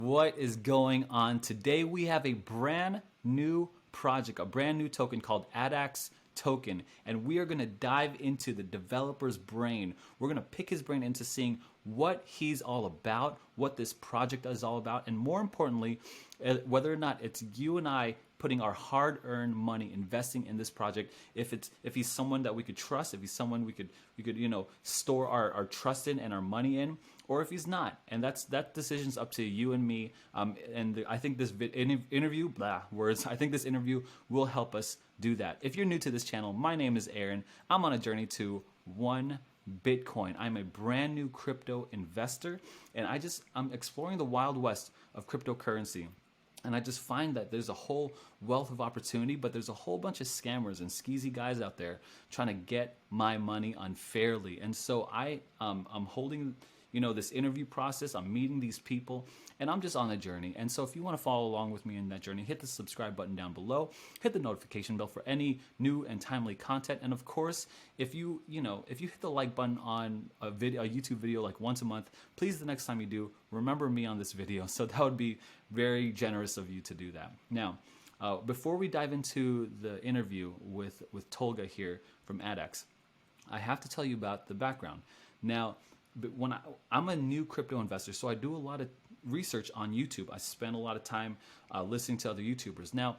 What is going on? Today we have a brand new project, a brand new token called Addax Token, and we are going to dive into the developer's brain. We're going to pick his brain into seeing what he's all about, what this project is all about, and more importantly, whether or not it's you and I putting our hard-earned money investing in this project, if he's someone that we could trust, if he's someone we could store our trust in and our money in, or if he's not. And that decision's up to you and me. I think this interview, I think this interview will help us do that. If you're new to this channel, my name is Aaron. I'm on a journey to 1 Bitcoin. I'm a brand new crypto investor, and I'm exploring the wild west of cryptocurrency. And I just find that there's a whole wealth of opportunity, but there's a whole bunch of scammers and skeezy guys out there trying to get my money unfairly. And so I'm holding this interview process. I'm meeting these people, and I'm just on a journey. And so if you want to follow along with me in that journey, hit the subscribe button down below, hit the notification bell for any new and timely content. And of course, if you hit the like button on a YouTube video like once a month, please, the next time you do, remember me on this video. So that would be very generous of you to do that. Now, before we dive into the interview with Tolga here from Addax, I have to tell you about the background. Now, but I'm a new crypto investor, so I do a lot of research on YouTube. I spend a lot of time listening to other YouTubers. Now,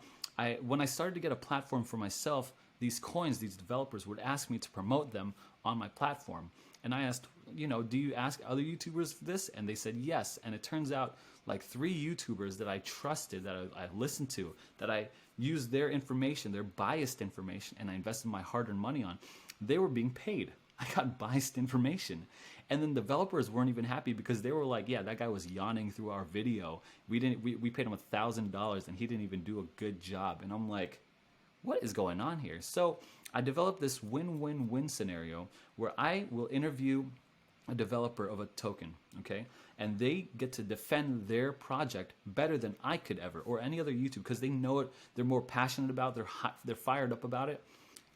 when I started to get a platform for myself, these developers would ask me to promote them on my platform. And I asked, do you ask other YouTubers for this? And they said yes. And it turns out like 3 YouTubers that I trusted, that I listened to, that I used their information, their biased information, and I invested my hard-earned money on, they were being paid. I got biased information. And then developers weren't even happy because they were like, yeah, that guy was yawning through our video. We paid him $1,000 and he didn't even do a good job. And I'm like, what is going on here? So I developed this win-win-win scenario where I will interview a developer of a token, okay? And they get to defend their project better than I could ever, or any other YouTube, because they know it, they're more passionate about it, they're fired up about it.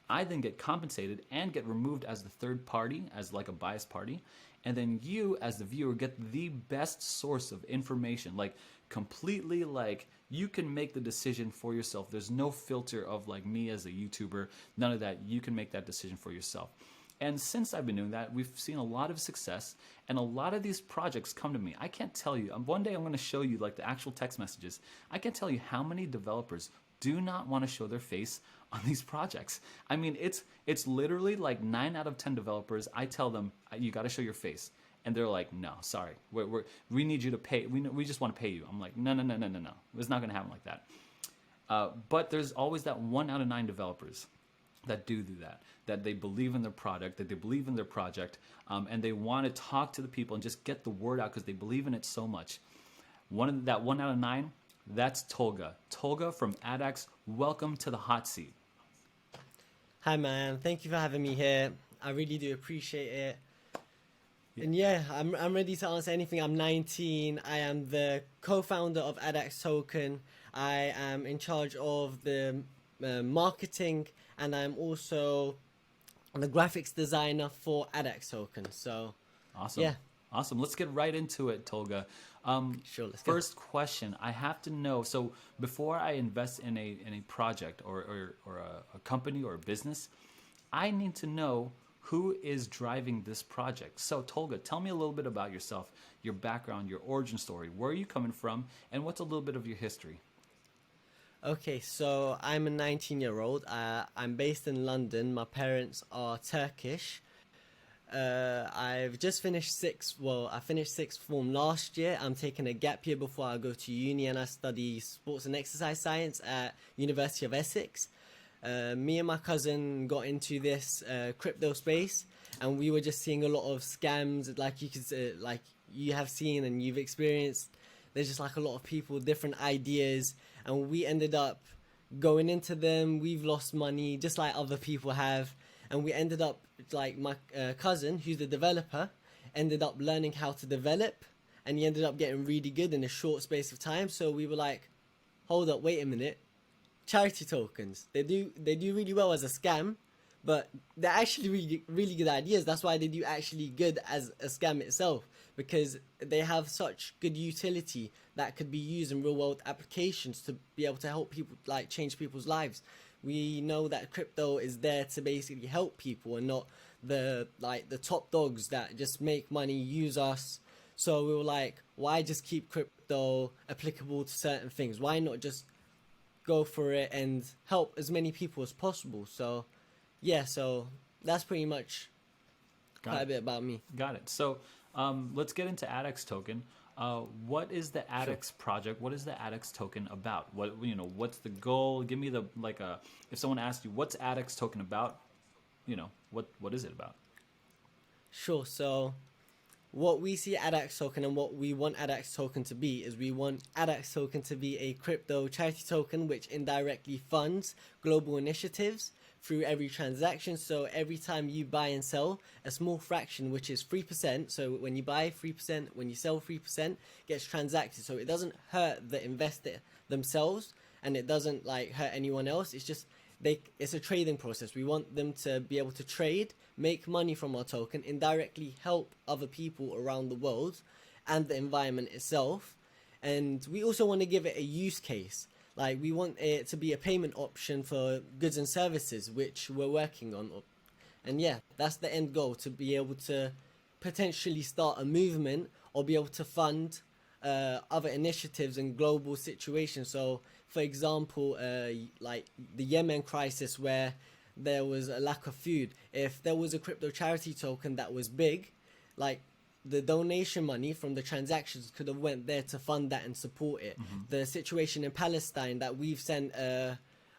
I then get compensated and get removed as the third party, as like a biased party. And then you, as the viewer, get the best source of information, like completely, like you can make the decision for yourself. There's no filter of like me as a YouTuber, none of that. You can make that decision for yourself. And since I've been doing that, we've seen a lot of success, and a lot of these projects come to me. I can't tell you, one day I'm going to show you like the actual text messages. I can't tell you how many developers do not want to show their face on these projects. I mean, it's literally like 9 out of 10 developers, I tell them, you got to show your face. And they're like, no, sorry, we need you to pay. We just want to pay you. I'm like, no. It's not going to happen like that. But there's always that 1 out of 9 developers that do that they believe in their product, that they believe in their project, and they want to talk to the people and just get the word out because they believe in it so much. That 1 out of 9, that's Tolga. Tolga from Addax, welcome to the hot seat. Hi man, thank you for having me here. I really do appreciate it. And yeah, I'm ready to answer anything. I'm 19. I am the co-founder of Addax Token. I am in charge of the marketing, and I'm also the graphics designer for Addax Token. So awesome. Yeah. Awesome. Let's get right into it, Tolga. Sure, let's go. First question, I have to know, so before I invest in a project or a company or a business, I need to know who is driving this project. So Tolga, tell me a little bit about yourself, your background, your origin story. Where are you coming from, and what's a little bit of your history? Okay, so I'm a 19-year-old. I'm based in London. My parents are Turkish. I've just finished I finished sixth form last year. I'm taking a gap year before I go to uni, and I study sports and exercise science at University of Essex. Me and my cousin got into this crypto space, and we were just seeing a lot of scams, like you have seen and you've experienced. There's just like a lot of people, different ideas, and we ended up going into them. We've lost money just like other people have, and we ended up, like my cousin, who's the developer, ended up learning how to develop, and he ended up getting really good in a short space of time. So we were like, hold up, wait a minute, charity tokens, they do really well as a scam, but they're actually really good ideas. That's why they do actually good as a scam itself, because they have such good utility that could be used in real world applications to be able to help people, like change people's lives. We know that crypto is there to basically help people and not the top dogs that just make money, use us. So we were like, why just keep crypto applicable to certain things? Why not just go for it and help as many people as possible? So yeah, so that's pretty much quite a bit about me. Got it. So let's get into Addax Token. What is the Addax project? What is the Addax Token about? What's the goal? Give me if someone asked you, what's Addax Token about? What is it about? Sure. So what we see Addax Token and what we want Addax Token to be is we want Addax Token to be a crypto charity token which indirectly funds global initiatives through every transaction. So every time you buy and sell, a small fraction, which is 3%, so when you buy 3%, when you sell 3%, gets transacted. So it doesn't hurt the investor themselves and it doesn't hurt anyone else. It's just it's a trading process. We want them to be able to trade, make money from our token, indirectly help other people around the world and the environment itself. And we also want to give it a use case. Like, we want it to be a payment option for goods and services, which we're working on. And yeah, that's the end goal, to be able to potentially start a movement or be able to fund other initiatives in global situations. So, for example, like the Yemen crisis, where there was a lack of food. If there was a crypto charity token that was big, like, the donation money from the transactions could have went there to fund that and support it. Mm-hmm. The situation in Palestine that we've sent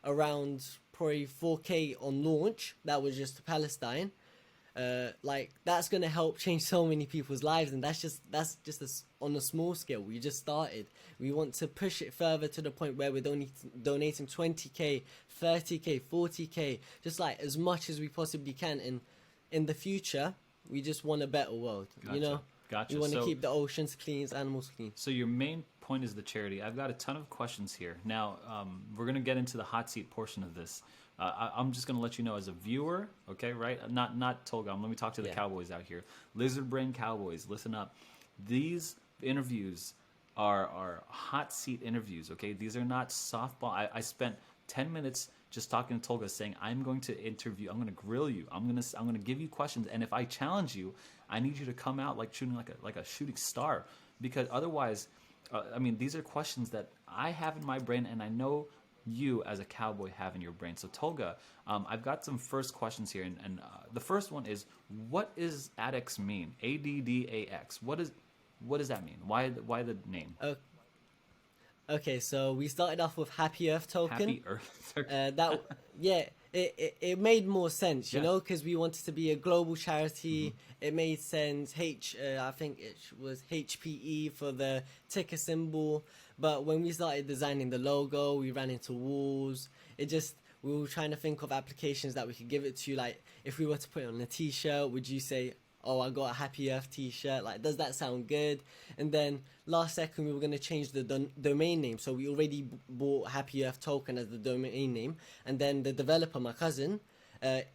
around probably 4K on launch, that was just to Palestine. That's going to help change so many people's lives, and that's just on a small scale. We just started. We want to push it further to the point where we're donating 20K, 30K, 40K, just like as much as we possibly can. And in the future, we just want a better world. Gotcha. Gotcha. We want to keep the oceans clean, animals clean. So your main point is the charity. I've got a ton of questions here. Now, we're going to get into the hot seat portion of this. I'm just going to let you know as a viewer, okay, right? Not Tolga. Let me talk to the cowboys out here. Lizard Brain Cowboys, listen up. These interviews are hot seat interviews, okay? These are not softball. I spent 10 minutes just talking to Tolga, saying, I'm going to interview, I'm going to grill you, I'm going to give you questions, and if I challenge you, I need you to come out like shooting like a shooting star, because otherwise, these are questions that I have in my brain, and I know you as a cowboy have in your brain. So Tolga, I've got some first questions here, and the first one is, what does Addax mean? ADDAX. What does that mean? Why the name? Okay, so we started off with Happy Earth Token. Happy Earth Token. It made more sense, you know, because we wanted to be a global charity. Mm-hmm. It made sense. I think it was HPE for the ticker symbol. But when we started designing the logo, we ran into walls. We were trying to think of applications that we could give it to. Like, if we were to put it on a t-shirt, would you say, oh, I got a Happy Earth t-shirt? Like, does that sound good? And then last second, we were going to change the domain name. So we already bought Happy Earth Token as the domain name. And then the developer, my cousin,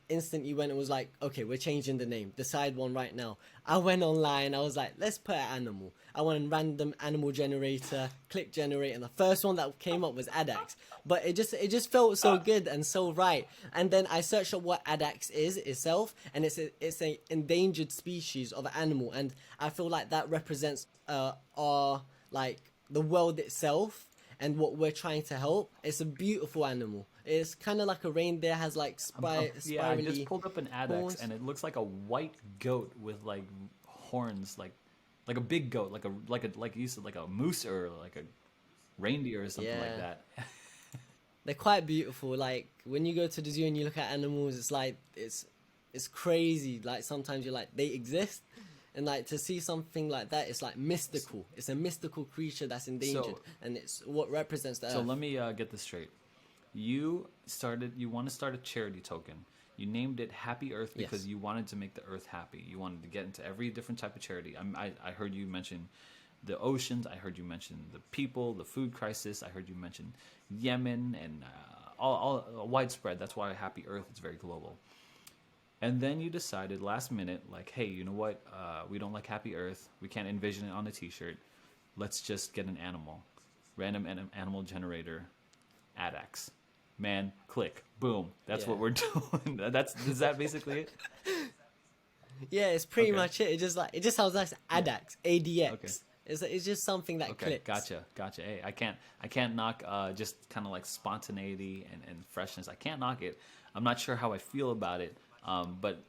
instantly went and was like, okay, we're changing the name. Decide one right now. I went online. I was like, let's put an animal. I went random animal generator, click generate, and the first one that came up was Addax. But it just felt so good and so right. And then I searched up what Addax is itself, and it's a endangered species of animal, and I feel like that represents our the world itself and what we're trying to help. It's a beautiful animal. It's kind of like a reindeer, has spirally. Yeah, I just pulled up an Addax, and it looks like a white goat with horns, like a big goat, like you said, like a moose or like a reindeer or something like that. They're quite beautiful. Like, when you go to the zoo and you look at animals, it's crazy. Like, sometimes you're like, they exist. And to see something like that, it's mystical. It's a mystical creature that's endangered, and it's what represents the earth. So let me get this straight. You want to start a charity token. You named it Happy Earth because you wanted to make the earth happy. You wanted to get into every different type of charity. I heard you mention the oceans. I heard you mention the people, the food crisis. I heard you mention Yemen, and all widespread. That's why Happy Earth is very global. And then you decided last minute, like, hey, you know what? We don't like Happy Earth. We can't envision it on a T-shirt. Let's just get an animal, random animal generator, Addax. Man, click, boom. That's Yeah. what we're doing. Is that basically it? Yeah, it's pretty Okay. much it. It just sounds nice. Yeah. Addax, Okay. ADX. It's just something that Okay. clicks. Gotcha. Hey, I can't knock just kind of like spontaneity and freshness. I can't knock it. I'm not sure how I feel about it. But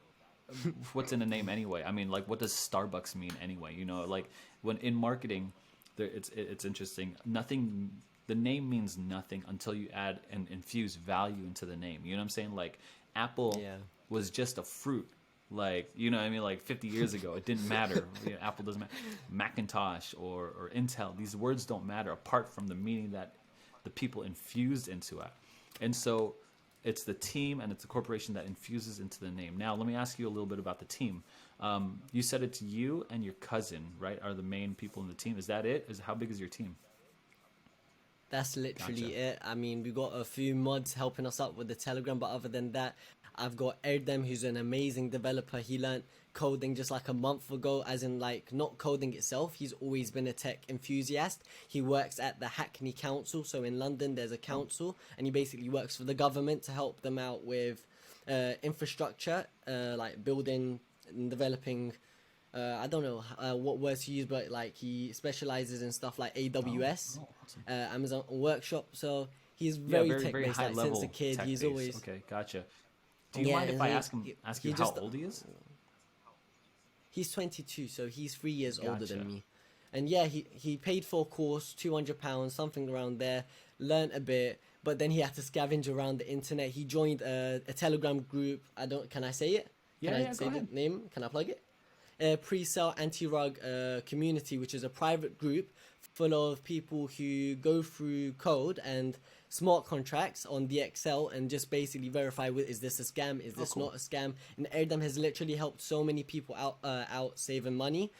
what's in the name anyway? I mean, like, what does Starbucks mean anyway? You know, like when in marketing, it's interesting. Nothing. The name means nothing until you add and infuse value into the name. You know what I'm saying? Like, Apple Yeah. was just a fruit. Like, you know what I mean? Like 50 years ago, it didn't matter. You know, Apple doesn't matter. Macintosh or Intel, these words don't matter apart from the meaning that the people infused into it. And so it's the team and it's the corporation that infuses into the name. Now, let me ask you a little bit about the team. You said it's you and your cousin, right? Are the main people in the team. Is that it? How big is your team? That's literally Gotcha. it. I mean, we got a few mods helping us out with the Telegram, but other than that, I've got Erdem, who's an amazing developer. He learned coding just like a month ago, as in like not coding itself. He's always been a tech enthusiast. He works at the Hackney Council. So in London, there's a Oh, council, and he basically works for the government to help them out with infrastructure, like building and developing. I don't know what words to use, but like he specializes in stuff like AWS, awesome. Amazon Workshop. So he's Yeah, very very, tech very based. high Like since a level kid, tech he's base. always Okay, gotcha. Do you yeah, mind if and I ask he you how just old he is? he's 22, so he's 3 years older Gotcha. than me. And yeah, he paid for a course, £200, something around there, learned a bit, but then he had to scavenge around the internet. He joined a Telegram group. Can I say it? Can Yeah, I yeah, go say the ahead. name? Can I plug it? Pre-sale anti-rug community, which is a private group full of people who go through code and smart contracts on the Excel and just basically verify is this a scam, is Oh, this cool. not a scam. And Erdem has literally helped so many people out saving money.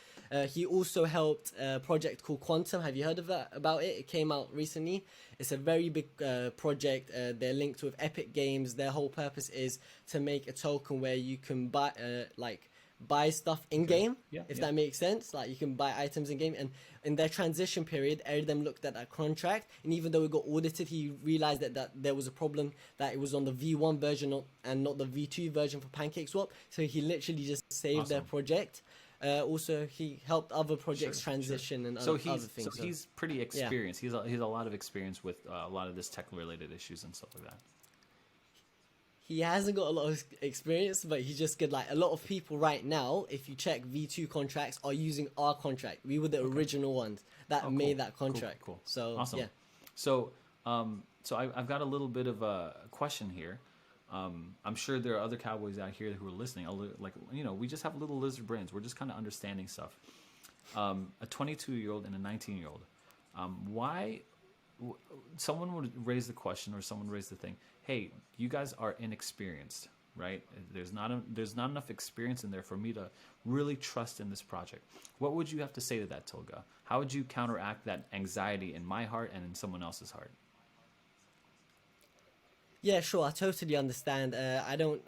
He also helped a project called Quantum. Have you heard of that about it? It came out recently. It's a very big project. They're linked with Epic Games. Their whole purpose is to make a token where you can buy stuff in Okay. game, Yeah, if yeah. that makes sense. Like you can buy items in game, and in their transition period, Erdem looked at that contract, and even though it got audited, he realized that there was a problem, that it was on the V1 version and not the V2 version for PancakeSwap. So he literally just saved their Awesome. project. Also, he helped other Sure, projects sure. transition and So other so things. So he's pretty yeah. experienced. He's a lot of experience with a lot of this tech related issues and stuff like that. He hasn't got a lot of experience, but he's just good. Like a lot of people right now, if you check V2 contracts, are using our contract. We were the Okay. original ones that Oh, made cool. that Cool. contract. Cool. So Awesome. yeah, So, I've got a little bit of a question here. I'm sure there are other cowboys out here who are listening. Like, you know, we just have little lizard brains. We're just kind of understanding stuff. A 22-year-old and a 19-year-old. Why? Someone would raise the question, or someone raise the thing. Hey, you guys are inexperienced, right? There's not enough experience in there for me to really trust in this project. What would you have to say to that, Tolga? How would you counteract that anxiety in my heart and in someone else's heart? yeah, sure. I totally understand. I don't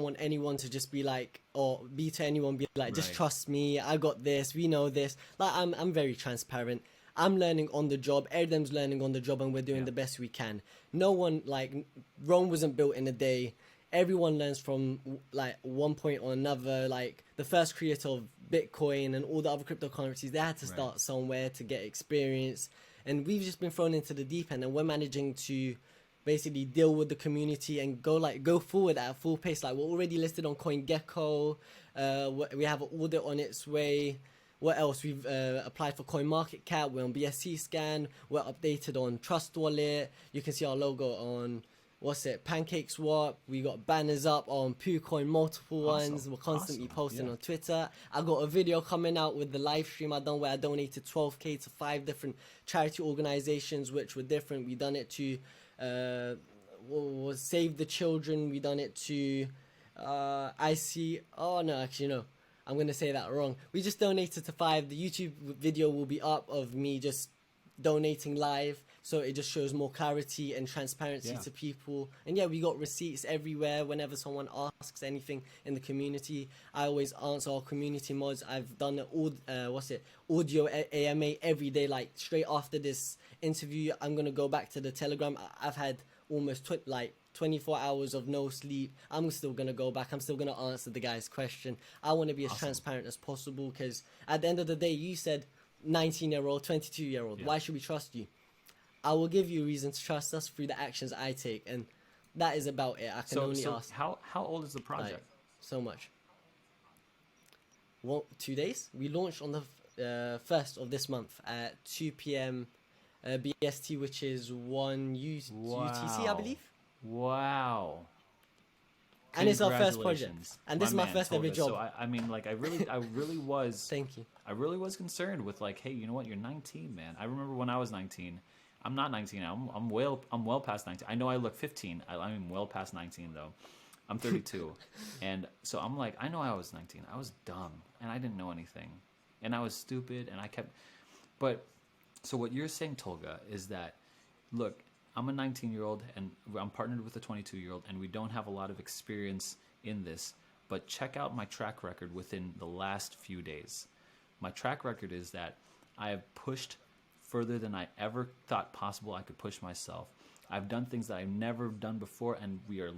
want anyone to just be like, or be to anyone be like, just Right. trust me. I got this. We know this. Like I'm very transparent. I'm learning on the job. Erdem's learning on the job, and we're doing Yeah. the best we can. No one like Rome wasn't built in a day. Everyone learns from like one point or another. Like the first creator of Bitcoin and all the other cryptocurrencies, they had to Right. start somewhere to get experience, and we've just been thrown into the deep end, and we're managing to basically deal with the community and go forward at a full pace. Like we're already listed on CoinGecko. We have an audit on its way. What else? We've applied for CoinMarketCap. We're on BSC Scan. We're updated on Trust Wallet. You can see our logo on PancakeSwap. We got banners up on PooCoin, multiple Awesome. ones. We're constantly Awesome. posting Yeah. on Twitter. I got a video coming out with the live stream I done where I donated 12k to 5 different charity organizations, which were different. We done it to was Save the Children. We done it to I see. Oh no, actually no. I'm gonna say that wrong. We just donated to 5. The YouTube video will be up of me just donating live so it just shows more clarity and transparency Yeah. to people. And yeah, we got receipts everywhere whenever someone asks anything in the community. I always answer our community mods. I've done audio AMA every day. Like straight after this interview, I'm gonna go back to the Telegram. I've had almost 24 hours of no sleep. I'm still gonna go back. I'm still gonna answer the guy's question. I want to be as transparent as possible, because at the end of the day, you said 19-year-old, 22-year-old. Yeah. Why should we trust you? I will give you a reason to trust us through the actions I take, and that is about it. I can only ask. How old is the project? Like, so much. Well, 2 days. We launched on the 1st of this month at 2 p.m. BST, which is 1 UTC, I believe. Wow. And it's our first project. Congratulations. And this is my man, first ever Tolga. job. So I mean, like, I really was. Thank you. I really was concerned with, like, hey, you know what? You're 19, man. I remember when I was 19. I'm not 19 now. I'm well past 19. I know I look 15. I'm well past 19 though. I'm 32, and so I'm like, I know I was 19. I was dumb and I didn't know anything, and I was stupid, and I kept. But so what you're saying, Tolga, is that, look, I'm a 19-year-old and I'm partnered with a 22-year-old, and we don't have a lot of experience in this. But check out my track record within the last few days. My track record is that I have pushed further than I ever thought possible I could push myself. I've done things that I've never done before, and we are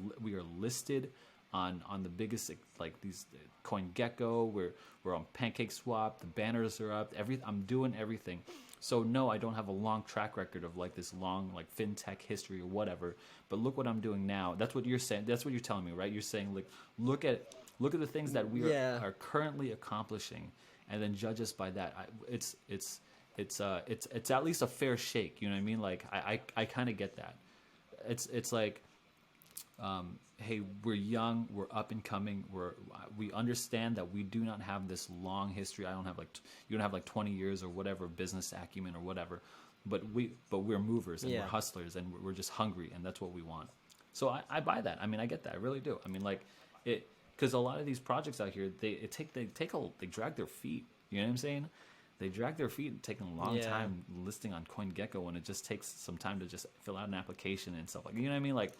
listed on the biggest, like these CoinGecko. We're on PancakeSwap. The banners are up. I'm doing everything. So no, I don't have a long track record of like this long like fintech history or whatever. But look what I'm doing now. That's what you're saying. That's what you're telling me, right? You're saying, like, look at the things that we are currently accomplishing, and then judge us by that. It's at least a fair shake. You know what I mean? Like I kind of get that. It's like, hey, we're young, we're up and coming, we understand that we do not have this long history. You don't have like 20 years or whatever business acumen or whatever, but we're movers, and we're hustlers, and we're just hungry, and that's what we want. So I buy that. I mean, I get that. I really do. I mean, like, it, because a lot of these projects out here, they drag their feet. You know what I'm saying? They drag their feet, taking a long time listing on CoinGecko, when it just takes some time to just fill out an application and stuff like, you know what I mean? Like,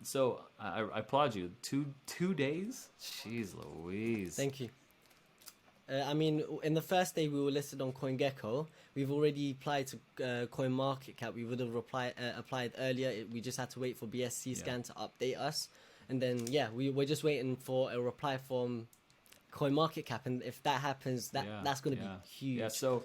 so I applaud you. Two days? Jeez Louise. Thank you. I mean, in the first day we were listed on CoinGecko. We've already applied to CoinMarketCap. We would have applied earlier. We just had to wait for BSC scan to update us. And then, we're just waiting for a reply from CoinMarketCap, and if that happens, that's going to be huge. Yeah. So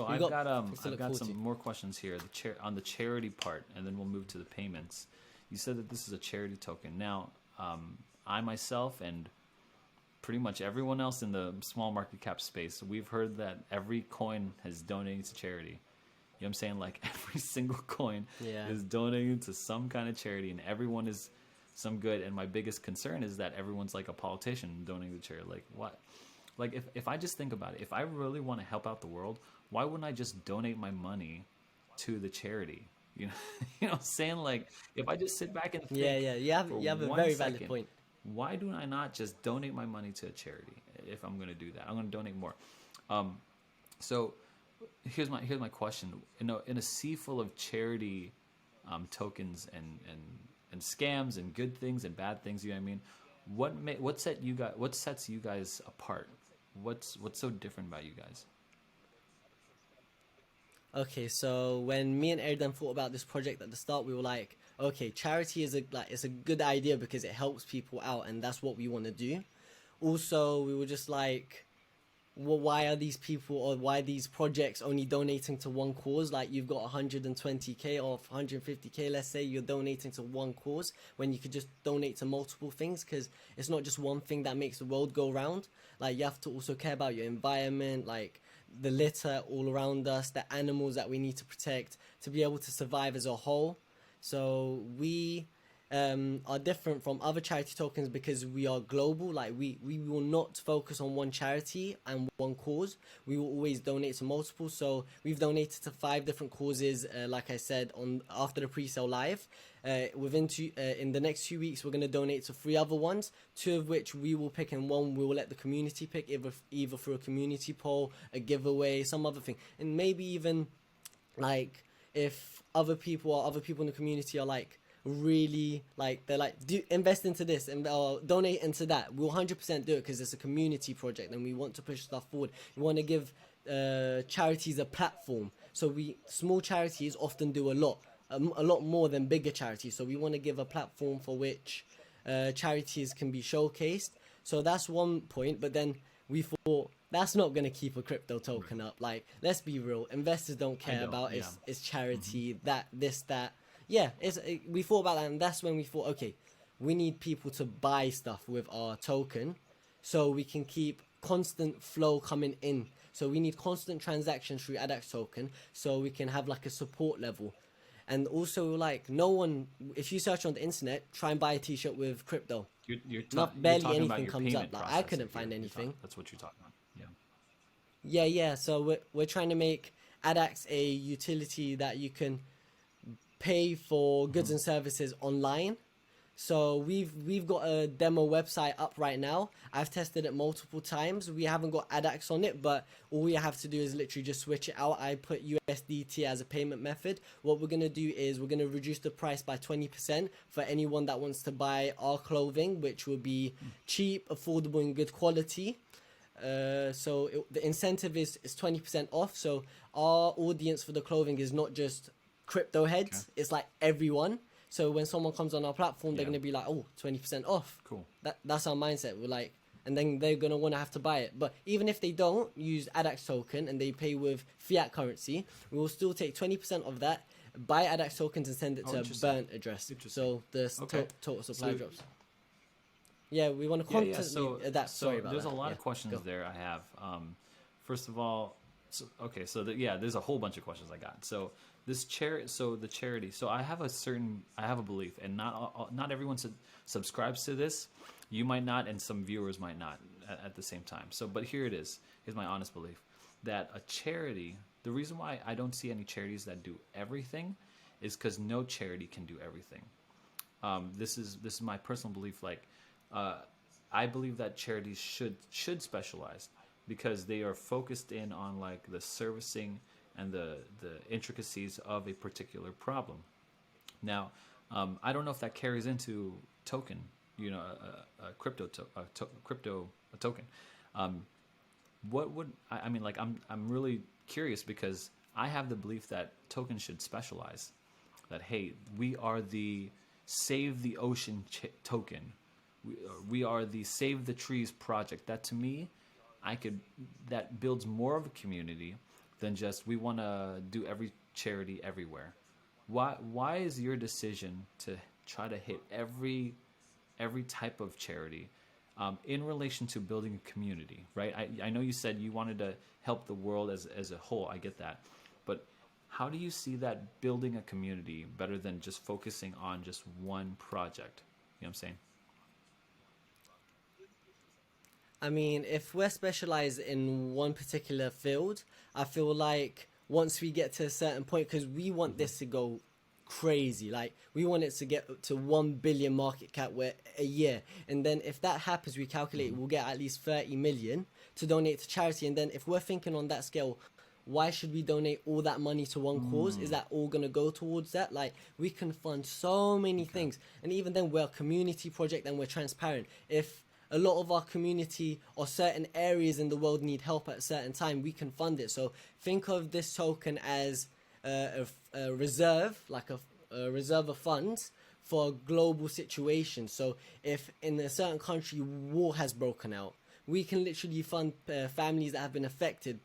I've got some more questions here. On the charity part, and then we'll move to the payments. You said that this is a charity token. Now, I myself and pretty much everyone else in the small market cap space, we've heard that every coin has donated to charity. You know what I'm saying? Like, every single coin is donating to some kind of charity, and everyone is some good. And my biggest concern is that everyone's like a politician donating to charity. Like, what? Like, if I just think about it, if I really want to help out the world, why wouldn't I just donate my money to the charity? You know, you know what I'm saying? Like, if I just sit back and think, you have a very valid point. Why do I not just donate my money to a charity? If I'm going to do that, I'm going to donate more. So here's my question. In a sea full of charity tokens and scams and good things and bad things, you know what I mean? What sets you guys apart? What's so different about you guys? Okay, so when me and Erdan thought about this project at the start, we were like, okay, charity is it's a good idea because it helps people out, and that's what we want to do. Also, we were just like, well, why are these people, or why are these projects only donating to one cause? Like, you've got 120k or 150k, let's say, you're donating to one cause, when you could just donate to multiple things, because it's not just one thing that makes the world go round. Like, you have to also care about your environment, like the litter all around us, the animals that we need to protect to be able to survive as a whole. So we are different from other charity tokens because we are global. Like, we will not focus on one charity and one cause. We will always donate to multiple. So we've donated to 5 different causes, like I said, after the pre-sale live. In the next 2 weeks, we're going to donate to 3 other ones, 2 of which we will pick, and 1 we will let the community pick, either through a community poll, a giveaway, some other thing, and maybe even Like if other people in the community are like really like they're like do invest into this and or donate into that, we'll 100% do it because it's a community project and we want to push stuff forward. We want to give charities a platform, so we small charities often do a lot more than bigger charities, so we want to give a platform for which charities can be showcased. So that's one point, but then we thought that's not going to keep a crypto token up. Like, let's be real, investors don't I care don't. about Yeah. its charity, that, this, that. Yeah, we thought about that, and that's when we thought, okay, we need people to buy stuff with our token so we can keep constant flow coming in. So we need constant transactions through Addax token so we can have like a support level. And also, like, no one, if you search on the internet, try and buy a t-shirt with crypto. You're Barely talking about anything your comes up. payment Like, I processor couldn't here. find anything. That's what you're talking about. Yeah. Yeah, yeah. So we're trying to make Addax a utility that you can pay for goods and services online. So we've got a demo website up right now. I've tested it multiple times. We haven't got Addax on it, but all we have to do is literally just switch it out. I put USDT as a payment method. What we're gonna do is we're gonna reduce the price by 20% for anyone that wants to buy our clothing, which will be cheap, affordable, and good quality. The incentive is 20% off. So our audience for the clothing is not just crypto heads. Okay. It's like everyone. So when someone comes on our platform, they're Yeah. gonna be like, "Oh, 20% off." Cool. That's our mindset. We're like, and then they're gonna want to have to buy it. But even if they don't use Addax token and they pay with fiat currency, we will still take 20% of that, buy Addax tokens, and send it to a burnt address. So the Okay. total supply drops. Yeah, we want to Yeah, yeah. constantly adapt. So Sorry about there's that. a lot Yeah, of questions go. there I have. First of all, yeah, there's a whole bunch of questions I got. So the charity. So I have a belief, and not everyone subscribes to this. You might not, and some viewers might not at the same time. So, but here it is. Here's my honest belief that a charity. The reason why I don't see any charities that do everything is because no charity can do everything. This is my personal belief. Like, uh, I believe that charities should specialize because they are focused in on like the servicing and the intricacies of a particular problem. Now, I don't know if that carries into token, a crypto a token. What would I mean? Like, I'm really curious because I have the belief that tokens should specialize. That hey, we are the save the ocean token. We are the save the trees project. That to me, that builds more of a community than just we want to do every charity everywhere. Why is your decision to try to hit every type of charity in relation to building a community, right? I know you said you wanted to help the world as a whole. I get that. But how do you see that building a community better than just focusing on just one project? You know what I'm saying? I mean, if we're specialized in one particular field, I feel like once we get to a certain point, because we want this to go crazy, like we want it to get to 1 billion market cap where a year, and then if that happens, we calculate we'll get at least 30 million to donate to charity. And then if we're thinking on that scale, why should we donate all that money to one cause? Is that all going to go towards that? Like, we can fund so many things, and even then we're a community project and we're transparent. If a lot of our community or certain areas in the world need help at a certain time, we can fund it. So think of this token as a reserve, like a reserve of funds for a global situation. So if in a certain country war has broken out, we can literally fund families that have been affected,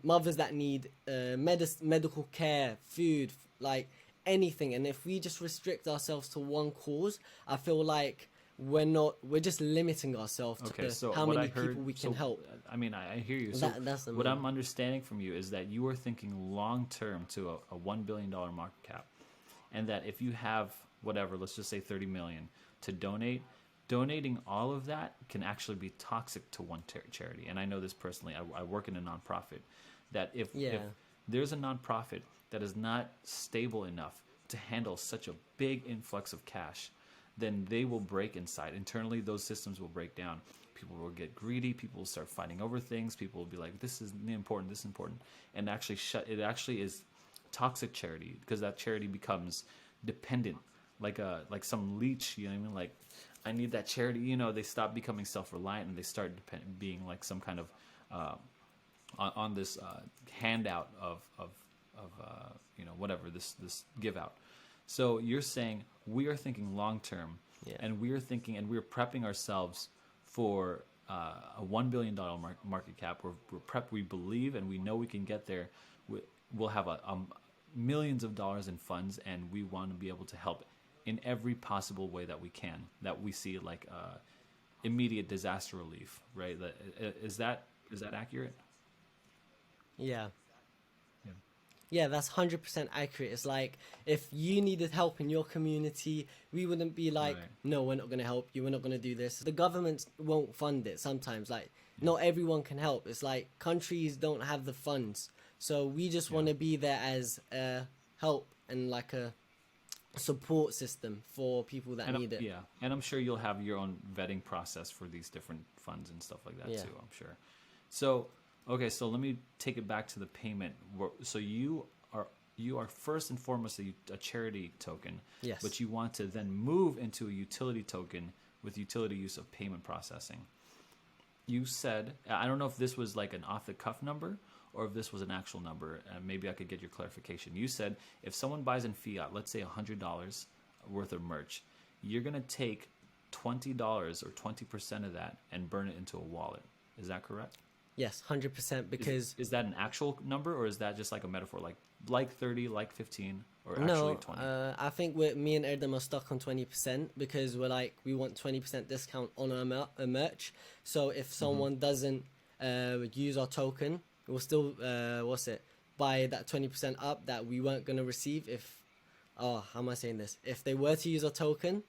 mothers that need medical care, food, like anything. And if we just restrict ourselves to one cause, I feel like we're just limiting ourselves Okay, to so how what I many heard, people we can help. I mean, I hear you. So That's the what main. I'm understanding from you is that you are thinking long term to a $1 billion market cap, and that if you have whatever, let's just say 30 million to donate, donating all of that can actually be toxic to one charity. And I know this personally. I work in a nonprofit. That if Yeah. there's a nonprofit that is not stable enough to handle such a big influx of cash, then they will break inside. Internally, those systems will break down. People will get greedy. People will start fighting over things. People will be like, "This is important. This is important," and actually, it actually is toxic charity, because that charity becomes dependent, like some leech. You know what I mean? Like, I need that charity. You know, they stop becoming self-reliant and they start being like some kind of on this handout of you know, whatever, this give out. So you're saying we are thinking long term, Yeah. and we are thinking, and we're prepping ourselves for a $1 billion market cap. We're prep. We believe and we know we can get there. We'll have millions of dollars in funds, and we want to be able to help in every possible way that we can. That we see like immediate disaster relief, right? Is that accurate? Yeah. Yeah. Yeah, that's 100% accurate. It's like if you needed help in your community, we wouldn't be like, Right. no, we're not going to help you. We're not going to do this. The government won't fund it sometimes. Like, not everyone can help. It's like countries don't have the funds. So we just want to be there as help and like a support system for people that need it. Yeah, and I'm sure you'll have your own vetting process for these different funds and stuff like that Yeah. too. I'm sure. So, okay, so let me take it back to the payment. So you are first and foremost a charity token, Yes. but you want to then move into a utility token with utility use of payment processing. You said, I don't know if this was like an off the cuff number or if this was an actual number. Maybe I could get your clarification. You said if someone buys in fiat, let's say $100 worth of merch, you're going to take $20 or 20% of that and burn it into a wallet. Is that correct? Yes, 100%, because Is that an actual number, or is that just like a metaphor, like 30, like 15, or actually no, 20? I think me and Erdem are stuck on 20% because we're like, we want 20% discount on our merch. So if someone doesn't use our token, we'll still, buy that 20% up that we weren't going to receive if, how am I saying this? If they were to use our token,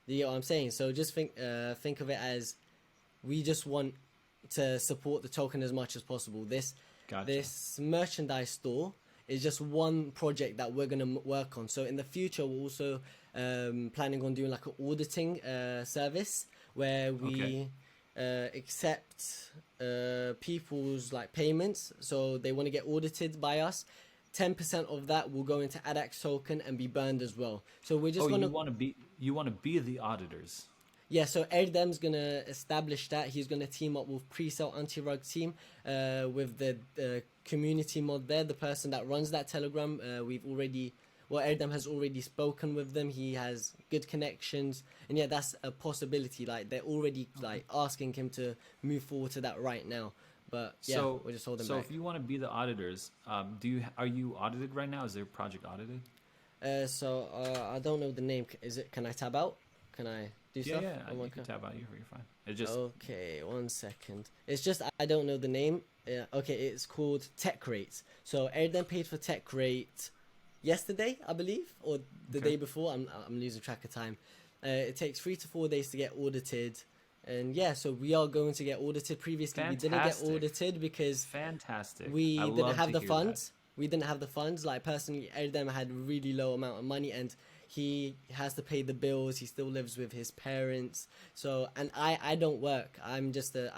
you know what I'm saying? So just think of it as we just want to support the token as much as possible. Gotcha. This merchandise store is just one project that we're going to work on. So in the future, we're also planning on doing like an auditing service where we accept people's like payments. So they want to get audited by us. 10% of that will go into Addax Token and be burned as well. So we're just you want to be the auditors. Yeah, so Erdem's going to establish that. He's going to team up with Pre-Sale Anti-Rug team with the community mod there, the person that runs that Telegram. Erdem has already spoken with them. He has good connections. And yeah, that's a possibility. Like, they're already like asking him to move forward to that right now. But yeah, we're just holding back. So if you want to be the auditors, are you audited right now? Is their project audited? I don't know the name. Can I tab out? Can I do stuff? Yeah, you can tab out. You're fine. It just Okay, 1 second. It's just I don't know the name. Okay, it's called Tech Rate. So Erdem paid for Tech Rate yesterday, I believe, or the day before. I'm losing track of time. It takes 3 to 4 days to get audited, and yeah, so we are going to get audited. Previously, we didn't get audited because fantastic. We didn't have the funds. We didn't have the funds. Like personally, Erdem had a really low amount of money, and he has to pay the bills. He still lives with his parents. So, and I don't work. I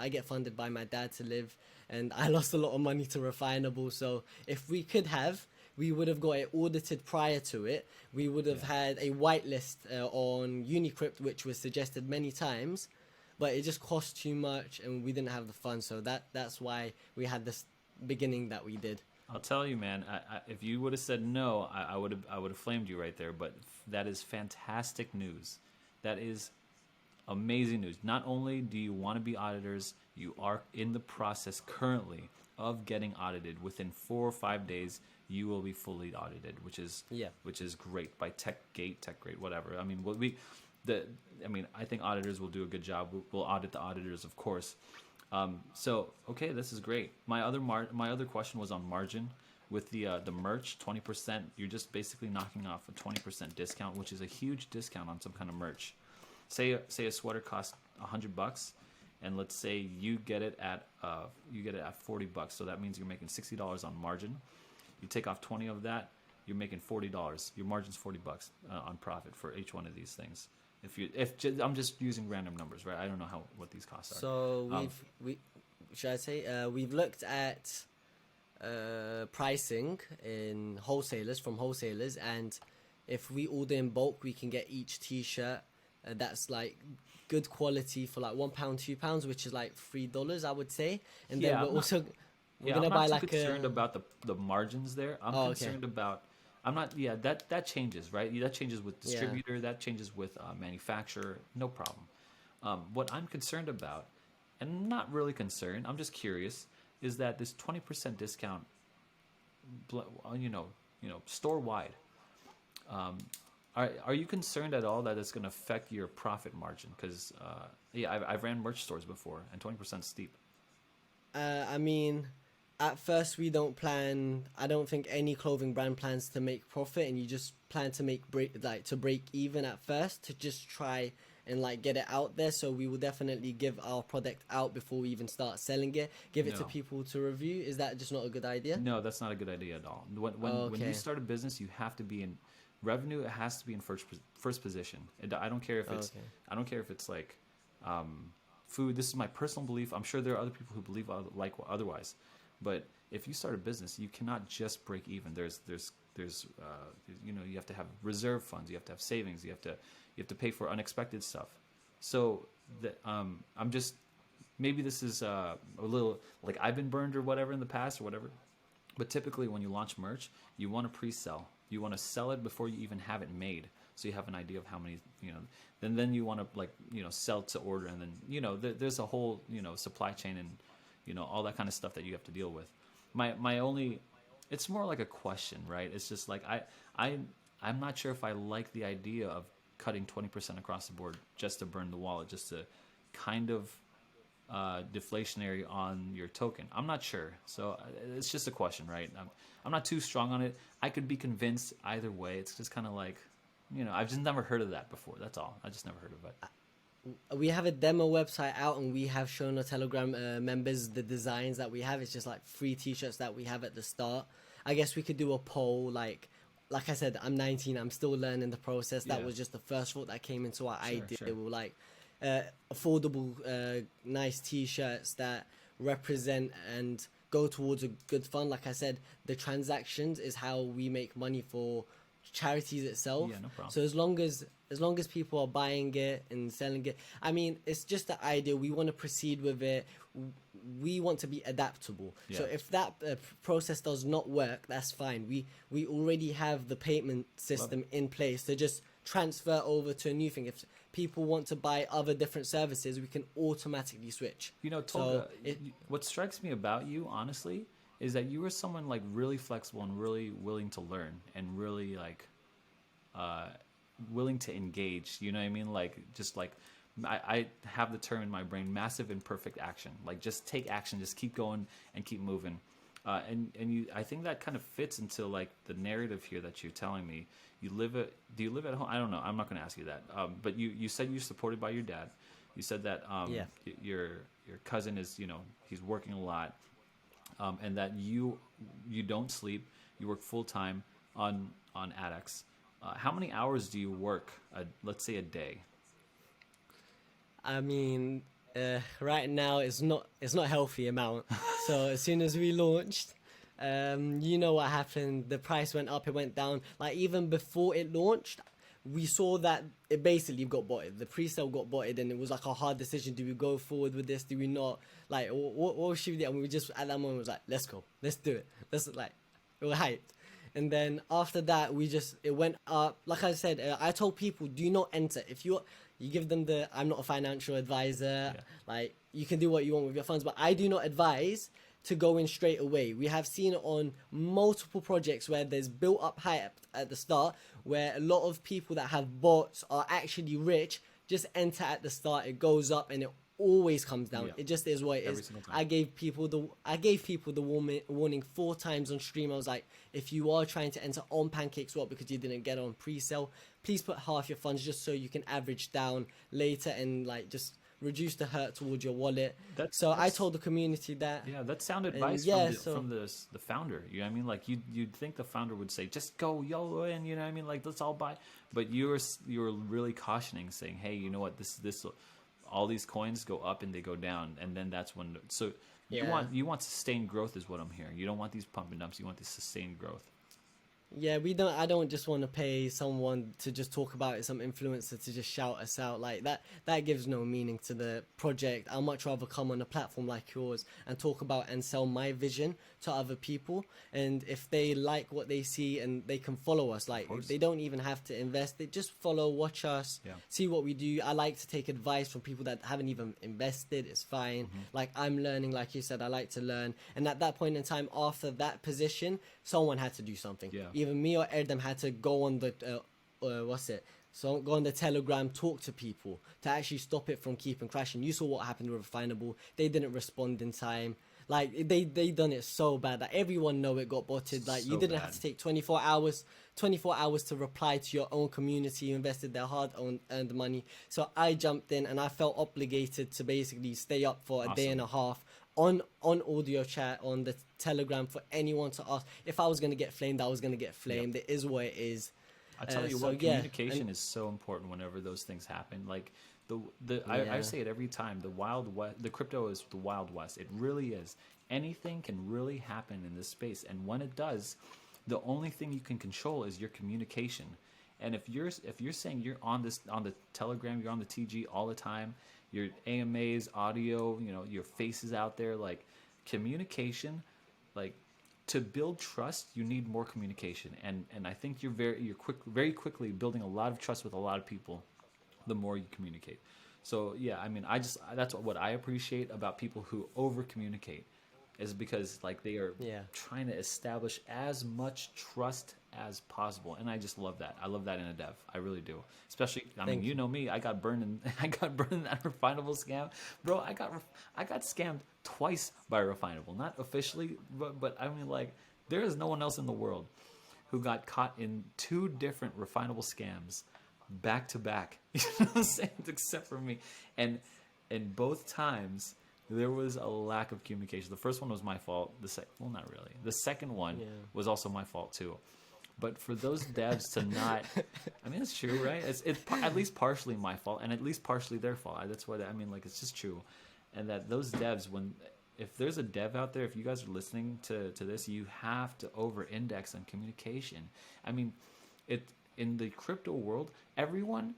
get funded by my dad to live, and I lost a lot of money to Refinable. So if we could have, we would have got it audited prior to it. We would have had a whitelist on Unicrypt, which was suggested many times, but it just cost too much, and we didn't have the funds. So that's why we had this beginning that we did. I'll tell you, man. If you would have said no, I would have flamed you right there. But that is fantastic news. That is amazing news. Not only do you want to be auditors, you are in the process currently of getting audited. Within 4 or 5 days, you will be fully audited, which is great by TechGate, whatever. I mean, I think auditors will do a good job. We'll audit the auditors, of course. Okay, this is great. My other question was on margin with the merch, 20%. You're just basically knocking off a 20% discount, which is a huge discount on some kind of merch. Say a sweater costs $100, and let's say you get it at $40. So that means you're making $60 on margin. You take off 20 of that, you're making $40. Your margin's $40 on profit for each one of these things. I'm just using random numbers, right? I don't know what these costs are. So Um, we should I say we've looked at pricing in wholesalers from wholesalers, and if we order in bulk, we can get each T-shirt that's like good quality for like £1, £2, which is like $3, I would say. And then yeah, we're I'm not. also we're Yeah, I'm gonna not buy too like concerned a. about the margins there. I'm Oh, okay. concerned about. I'm not. Yeah, that changes, right? That changes with Yeah. distributor. That changes with manufacturer. No problem. What I'm concerned about, and not really concerned, I'm just curious, is that this 20% discount, store wide. Um, are you concerned at all that it's going to affect your profit margin? Because yeah, I've ran merch stores before, and 20% steep. I mean, at first we don't plan. I don't think any clothing brand plans to make profit, and you just plan to break even at first to just try and like get it out there. So we will definitely give our product out before we even start selling it. Give it to No. people to review. Is that just not a good idea? No, that's not a good idea at all. When you Okay. start a business, you have to be in revenue. It has to be in first position. I don't care if it's Okay. I don't care if it's like food. This is my personal belief. I'm sure there are other people who believe like otherwise. But if you start a business, you cannot just break even. There's you have to have reserve funds. You have to have savings. You have to pay for unexpected stuff. So I'm just maybe this is a little like I've been burned or whatever in the past or whatever. But typically, when you launch merch, you want to pre-sell. You want to sell it before you even have it made, so you have an idea of how many. Then you want to sell to order, and then there's a whole supply chain and all that kind of stuff that you have to deal with. My only, it's more like a question, right? It's just like I'm not sure if I like the idea of cutting 20% across the board just to burn the wallet, just to kind of deflationary on your token. I'm not sure. So it's just a question, right? I'm not too strong on it. I could be convinced either way. It's just kind of like, I've just never heard of that before. That's all. I just never heard of it. We have a demo website out, and we have shown our Telegram members the designs that we have. It's just like 3 T-shirts that we have at the start. I guess we could do a poll. Like I said, I'm 19. I'm still learning the process. That Yeah. was just the first thought that came into our idea. Sure. We were like affordable, nice T-shirts that represent and go towards a good fund. Like I said, the transactions is how we make money for charities itself. Yeah, no problem. So as long as people are buying it and selling it, I mean, it's just the idea. We want to proceed with it. We want to be adaptable. So Yeah. if that process does not work, that's fine. We already have the payment system in place to just transfer over to a new thing. If people want to buy other different services, we can automatically switch. Tolga, So what strikes me about you, honestly, is that you are someone like really flexible and really willing to learn and really like willing to engage. You know what I mean? Like just like I have the term in my brain, massive imperfect action. Like just take action, just keep going and keep moving. I think that kind of fits into like the narrative here that you're telling me. Do you live at home? I don't know. I'm not going to ask you that. But you said you're supported by your dad. You said that Yeah. your cousin is he's working a lot, and that you don't sleep. You work full time on Addax. How many hours do you work? Let's say a day. I mean, right now it's not a healthy amount. So as soon as we launched, you know what happened. The price went up, it went down. Like even before it launched, we saw that it basically got botted. The pre-sale got botted, and it was like a hard decision. Do we go forward with this? Do we not? Like, what should we do? And we just at that moment was like, let's go, let's do it. Let's like, we were hyped. And then after that, it went up. Like I said, I told people, do not enter. If you give them I'm not a financial advisor. Yeah. Like, you can do what you want with your funds, but I do not advise to go in straight away. We have seen it on multiple projects where there's built up hype at the start, where a lot of people that have bots are actually rich. Just enter at the start, it goes up, and it always comes down. Yeah. It just is what it Every is. single time. I gave people the warning 4 times on stream. I was like, if you are trying to enter on PancakeSwap because you didn't get on pre-sale, please put half your funds just so you can average down later and like just reduce the hurt towards your wallet. So I That's told the community that. yeah, that's sound And advice yeah, so from the founder. You know what I mean? Like you'd think the founder would say, just go YOLO in. You know what I mean? Like let's all buy. But you're really cautioning, saying, hey, you know what? This all these coins go up and they go down, and then that's when. So yeah. you want sustained growth is what I'm hearing. You don't want these pump and dumps. You want this sustained growth. Yeah, we don't. I don't just want to pay someone to just talk about it, some influencer to just shout us out like that. That gives no meaning to the project. I'd much rather come on a platform like yours and talk about and sell my vision to other people. And if they like what they see and they can follow us, like course. they don't even have to invest. They just follow, watch us, Yeah. see what we do. I like to take advice from people that haven't even invested. It's fine. Like I'm learning, like you said, I like to learn. And at that point in time, after that position, someone had to do something. Yeah. Either me or Erdem had to go on the so go on the Telegram, talk to people to actually stop it from keeping crashing. You saw what happened with Refinable. They didn't respond in time. Like they done it so bad that everyone know it got botted. Like you So didn't bad. have to take 24 hours to reply to your own community. You invested their hard earned money. So I jumped in and I felt obligated to basically stay up for a day and a half on audio chat on the Telegram for anyone to ask. If I was gonna get flamed, I was gonna get flamed. It is what it is. I tell you so what, yeah, communication and- is so important whenever those things happen. Like Yeah. I say it every time. The Wild West, the crypto is the Wild West. It really is. Anything can really happen in this space, and when it does, the only thing you can control is your communication. And if you're saying you're on the Telegram, you're on the TG all the time, your AMAs, audio, you know, your face is out there, like communication, like to build trust, you need more communication. And I think you're very quickly building a lot of trust with a lot of people the more you communicate. So yeah, I mean, that's what I appreciate about people who over communicate is because like they are Yeah. trying to establish as much trust as possible, and I just love that. I love that in a dev. I really do. Especially, I mean, Thank you you. know me. I got burned in that Refinable scam, bro. I got scammed twice by Refinable. Not officially, but I mean, like, there is no one else in the world who got caught in two different Refinable scams back to back. You know what I'm saying? Except for me, and both times there was a lack of communication. The first one was my fault. Well, not really. The second one Yeah. was also my fault too. But for those devs to not, I mean, it's true, right? It's at least partially my fault and at least partially their fault. That's what I mean. Like, it's just true, and that those devs, if there's a dev out there, if you guys are listening to this, you have to over-index on communication. I mean, in the crypto world, everyone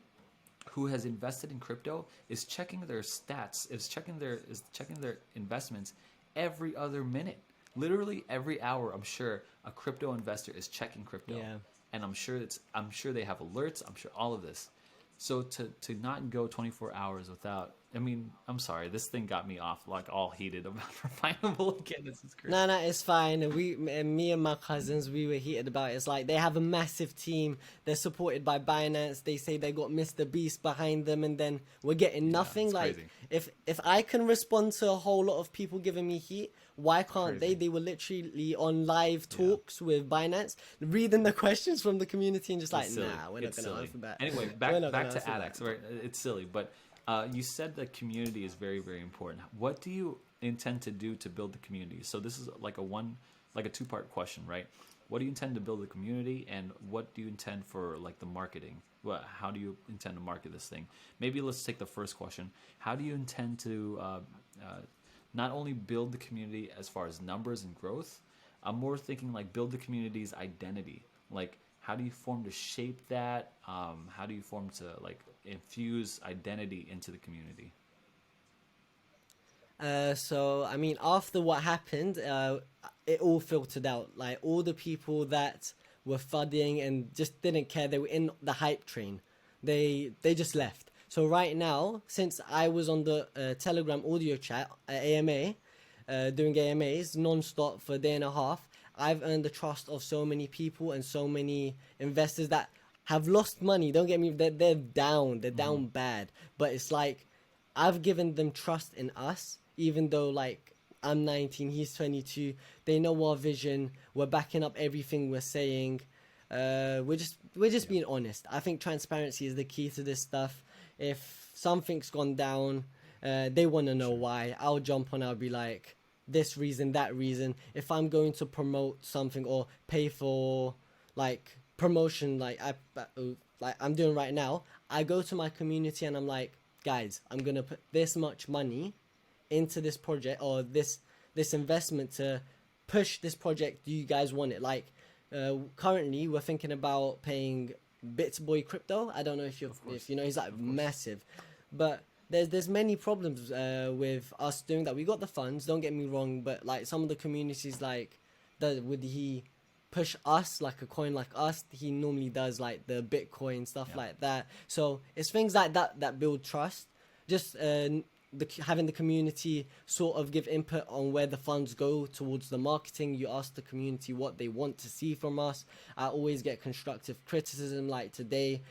who has invested in crypto is checking their stats, is checking their investments every other minute. Literally every hour, I'm sure a crypto investor is checking crypto. Yeah. And I'm sure they have alerts, I'm sure all of this. So to not go 24 hours without, I mean, I'm sorry, this thing got me off like all heated about Refinable again. This is crazy. No, it's fine. Me and my cousins, we were heated about it. It's like they have a massive team. They're supported by Binance. They say they got Mr. Beast behind them, and then we're getting nothing. it's Like crazy. if I can respond to a whole lot of people giving me heat, why can't Crazy. they? They were literally on live talks with Binance, reading the questions from the community, and just like, It's silly. nah, we're not It's gonna silly. answer that. Anyway, We're not back gonna to answer that. Addax. Right? It's silly, but you said the community is very, very important. What do you intend to do to build the community? So this is like a two-part question, right? What do you intend to build the community, and what do you intend for like the marketing? How do you intend to market this thing? Maybe let's take the first question. How do you intend to not only build the community as far as numbers and growth? I'm more thinking like build the community's identity. Like, how do you form to shape that? How do you form to like infuse identity into the community? So I mean, after what happened, it all filtered out. Like all the people that were fudding and just didn't care, they were in the hype train. They just left. So right now, since I was on the Telegram audio chat AMA, doing AMAs non-stop for a day and a half, I've earned the trust of so many people and so many investors that have lost money. Don't get me, they're down. They're down bad. But it's like I've given them trust in us, even though like I'm 19, he's 22. They know our vision. We're backing up everything we're saying. We're just being honest. I think transparency is the key to this stuff. If something's gone down, They want to know why. I'll jump on. I'll be like, this reason, that reason. If I'm going to promote something or pay for like promotion, like I'm doing right now, I go to my community and I'm like, guys, I'm gonna put this much money into this project or this investment to push this project. Do you guys want it? Like, currently we're thinking about paying Boy Crypto. I don't know if you know, he's like massive, but there's many problems with us doing that. We got the funds, don't get me wrong, but like some of the communities, like, would he push us like a coin like us? He normally does like the Bitcoin stuff like that. So it's things like that that build trust. Just having the community sort of give input on where the funds go towards the marketing. You ask the community what they want to see from us. I always get constructive criticism. Like today,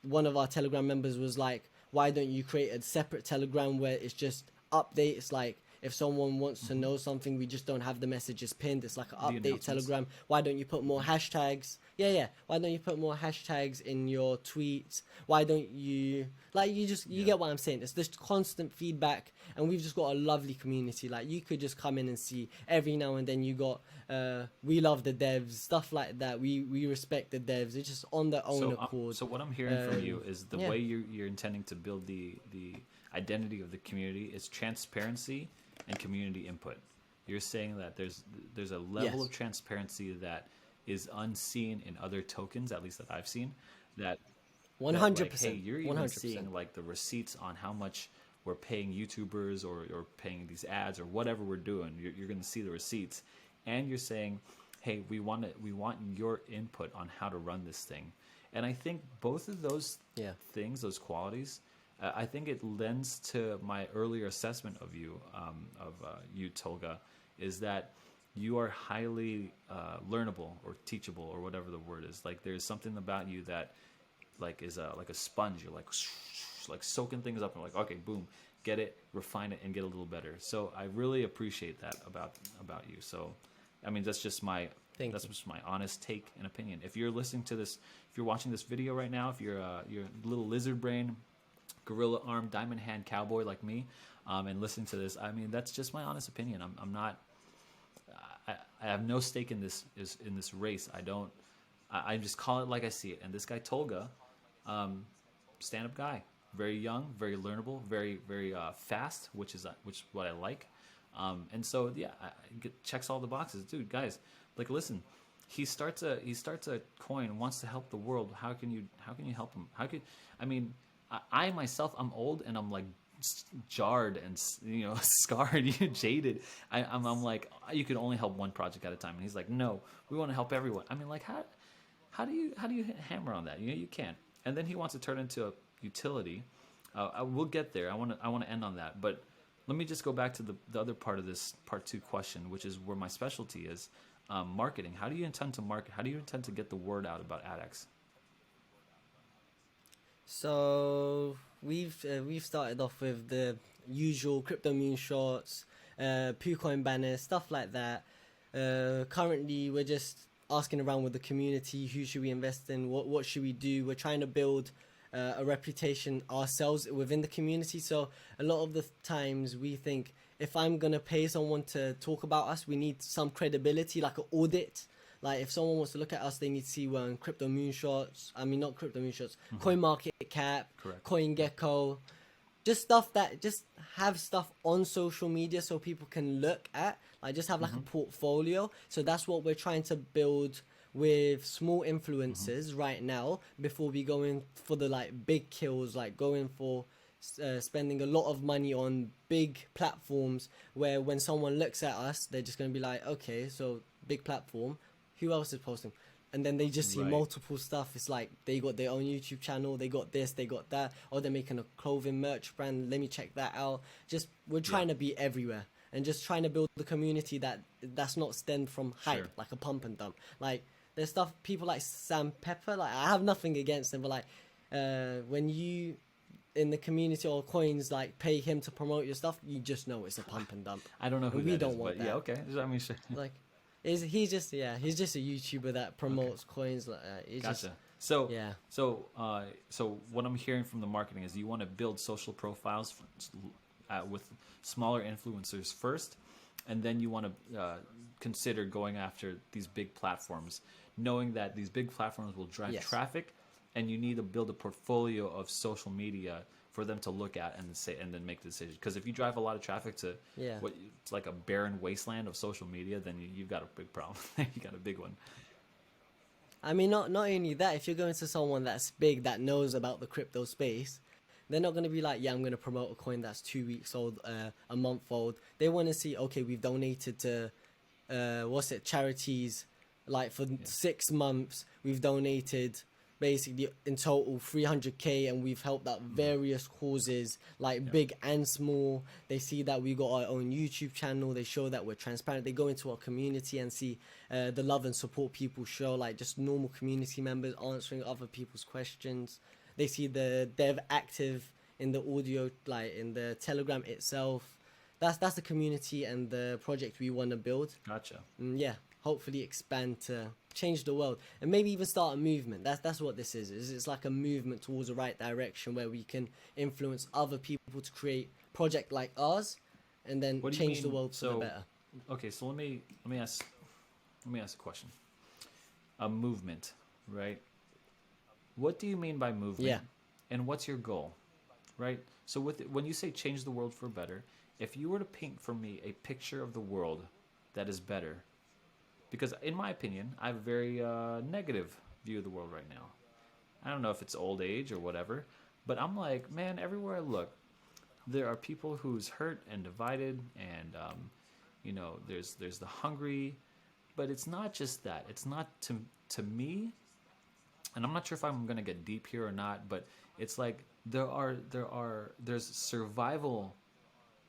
one of our Telegram members was like, why don't you create a separate Telegram where it's just updates? Like if someone wants to know something, we just don't have the messages pinned. It's like an update Telegram. Why don't you put more hashtags? Yeah. Why don't you put more hashtags in your tweets? Why don't you, like, you get what I'm saying? It's this constant feedback, and we've just got a lovely community. Like, you could just come in and see every now and then you got, we love the devs, stuff like that. We respect the devs. It's just on their own accord. So what I'm hearing from you is the way you're intending to build the identity of the community is transparency and community input. You're saying that there's a level of transparency that is unseen in other tokens, at least that I've seen. That 100%. Like, hey, you're even 100%. seeing like the receipts on how much we're paying YouTubers or paying these ads or whatever we're doing. You're going to see the receipts, and you're saying, hey, we want your input on how to run this thing. And I think both of those things, those qualities, I think it lends to my earlier assessment of you, Tolga, is that you are highly learnable or teachable or whatever the word is. Like there's something about you that like is like a sponge. You're like soaking things up and like, okay, boom, get it, refine it, and get a little better. So I really appreciate that about you. So, I mean, that's just my honest take and opinion. If you're listening to this, if you're watching this video right now, if you're a little lizard brain, gorilla arm, diamond hand cowboy like me, and listening to this, I mean, that's just my honest opinion. I'm not. I have no stake in this race. I just call it like I see it. And this guy Tolga, stand-up guy, very young, very learnable, very fast, which is what I like. And so checks all the boxes, dude. Guys, like, listen, he starts a coin, wants to help the world. How can you help him? I myself, I'm old and I'm like jarred and scarred, jaded. I'm like, you can only help one project at a time, and he's like, no, we want to help everyone. I mean, like, how do you hammer on that? You can't. And then he wants to turn into a utility. We'll get there. I want to end on that, but let me just go back to the other part of this part 2 question, which is where my specialty is, marketing. How do you intend to market? How do you intend to get the word out about Addax? So we've started off with the usual crypto moonshots, PooCoin banners, stuff like that. Currently, we're just asking around with the community, who should we invest in, what should we do. We're trying to build a reputation ourselves within the community. So a lot of the times we think, if I'm gonna pay someone to talk about us, we need some credibility, like an audit. Like if someone wants to look at us, they need to see we're on crypto moonshots. I mean, not crypto moonshots, Coin Market Cap, Coin Gecko, just have stuff on social media so people can look at. Like just have like a portfolio. So that's what we're trying to build with small influencers right now, before we go in for the like big kills, like going for spending a lot of money on big platforms, where when someone looks at us, they're just going to be like, okay, so big platform, who else is posting? And then they just see multiple stuff. It's like they got their own YouTube channel, they got this, they got that, or they're making a clothing merch brand, let me check that out. Just we're trying to be everywhere, and just trying to build the community that's not stemmed from hype, like a pump and dump. Like there's stuff, people like Sam Pepper, like I have nothing against him, but like when you in the community or coins like pay him to promote your stuff, you just know it's a pump and dump. I don't know who we that don't is, want but that. yeah, okay. I mean, sure. Like Is he's just a YouTuber that Okay. promotes coins. Like he's just Gotcha. So, yeah. so what I'm hearing from the marketing is you want to build social profiles with smaller influencers first, and then you want to consider going after these big platforms, knowing that these big platforms will drive Yes. traffic, and you need to build a portfolio of social media for them to look at and say and then make the decision. Because if you drive a lot of traffic to Yeah. what it's like a barren wasteland of social media, then you've got a big problem. You got a big one. I mean, not only that, if you're going to someone that's big that knows about the crypto space, they're not going to be like, yeah, I'm going to promote a coin that's 2 weeks old, a month old. They want to see, okay, we've donated to, what's it, charities, like for Yeah. 6 months, we've donated basically in total 300k, and we've helped out Mhm. various causes like Yeah. big and small. They see that we got our own YouTube channel, they show that we're transparent, they go into our community and see the love and support people show, like just normal community members answering other people's questions. They see the dev active in the audio, like in the Telegram itself. That's the community and the project we want to build. Gotcha. Yeah, hopefully expand to change the world and maybe even start a movement. That's what this is. It's like a movement towards the right direction where we can influence other people to create project like ours, and then What do you change the mean? world for the So, better. okay, so let me ask a question. A movement, right? What do you mean by movement, Yeah, and what's your goal, right? So when you say change the world for better, if you were to paint for me a picture of the world that is better, because in my opinion, I have a very negative view of the world right now. I don't know if it's old age or whatever, but I'm like, man, everywhere I look, there are people who's hurt and divided, and there's the hungry, but it's not just that. It's not to me, and I'm not sure if I'm gonna get deep here or not, but it's like there's survival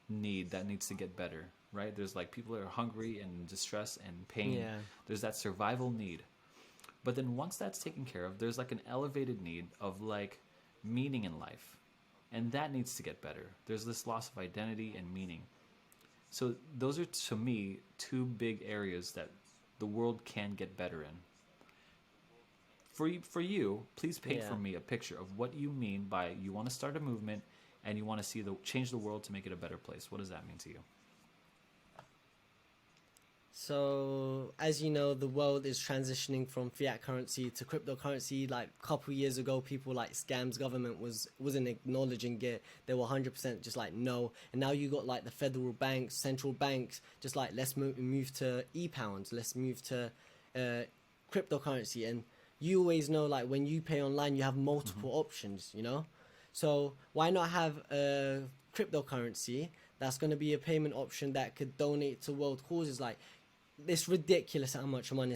need that needs to get better, right? There's like people that are hungry and distress and pain. yeah, There's that survival need. But then once that's taken care of, there's like an elevated need of like meaning in life. And that needs to get better. There's this loss of identity and meaning. So those are to me two big areas that the world can get better in. For you, please paint yeah. for me a picture of what you mean by you want to start a movement and you want to see the change the world to make it a better place. What does that mean to you? So, as you know, the world is transitioning from fiat currency to cryptocurrency. Like a couple years ago, people like scams government wasn't acknowledging it. They were 100% just like no. And now you got like the federal banks, central banks, just like let's move to e-pounds, let's move to uh, cryptocurrency. And you always know, like when you pay online, you have Mm-hmm. multiple options. You know, so why not have a cryptocurrency that's going to be a payment option that could donate to world causes? Like it's ridiculous how much money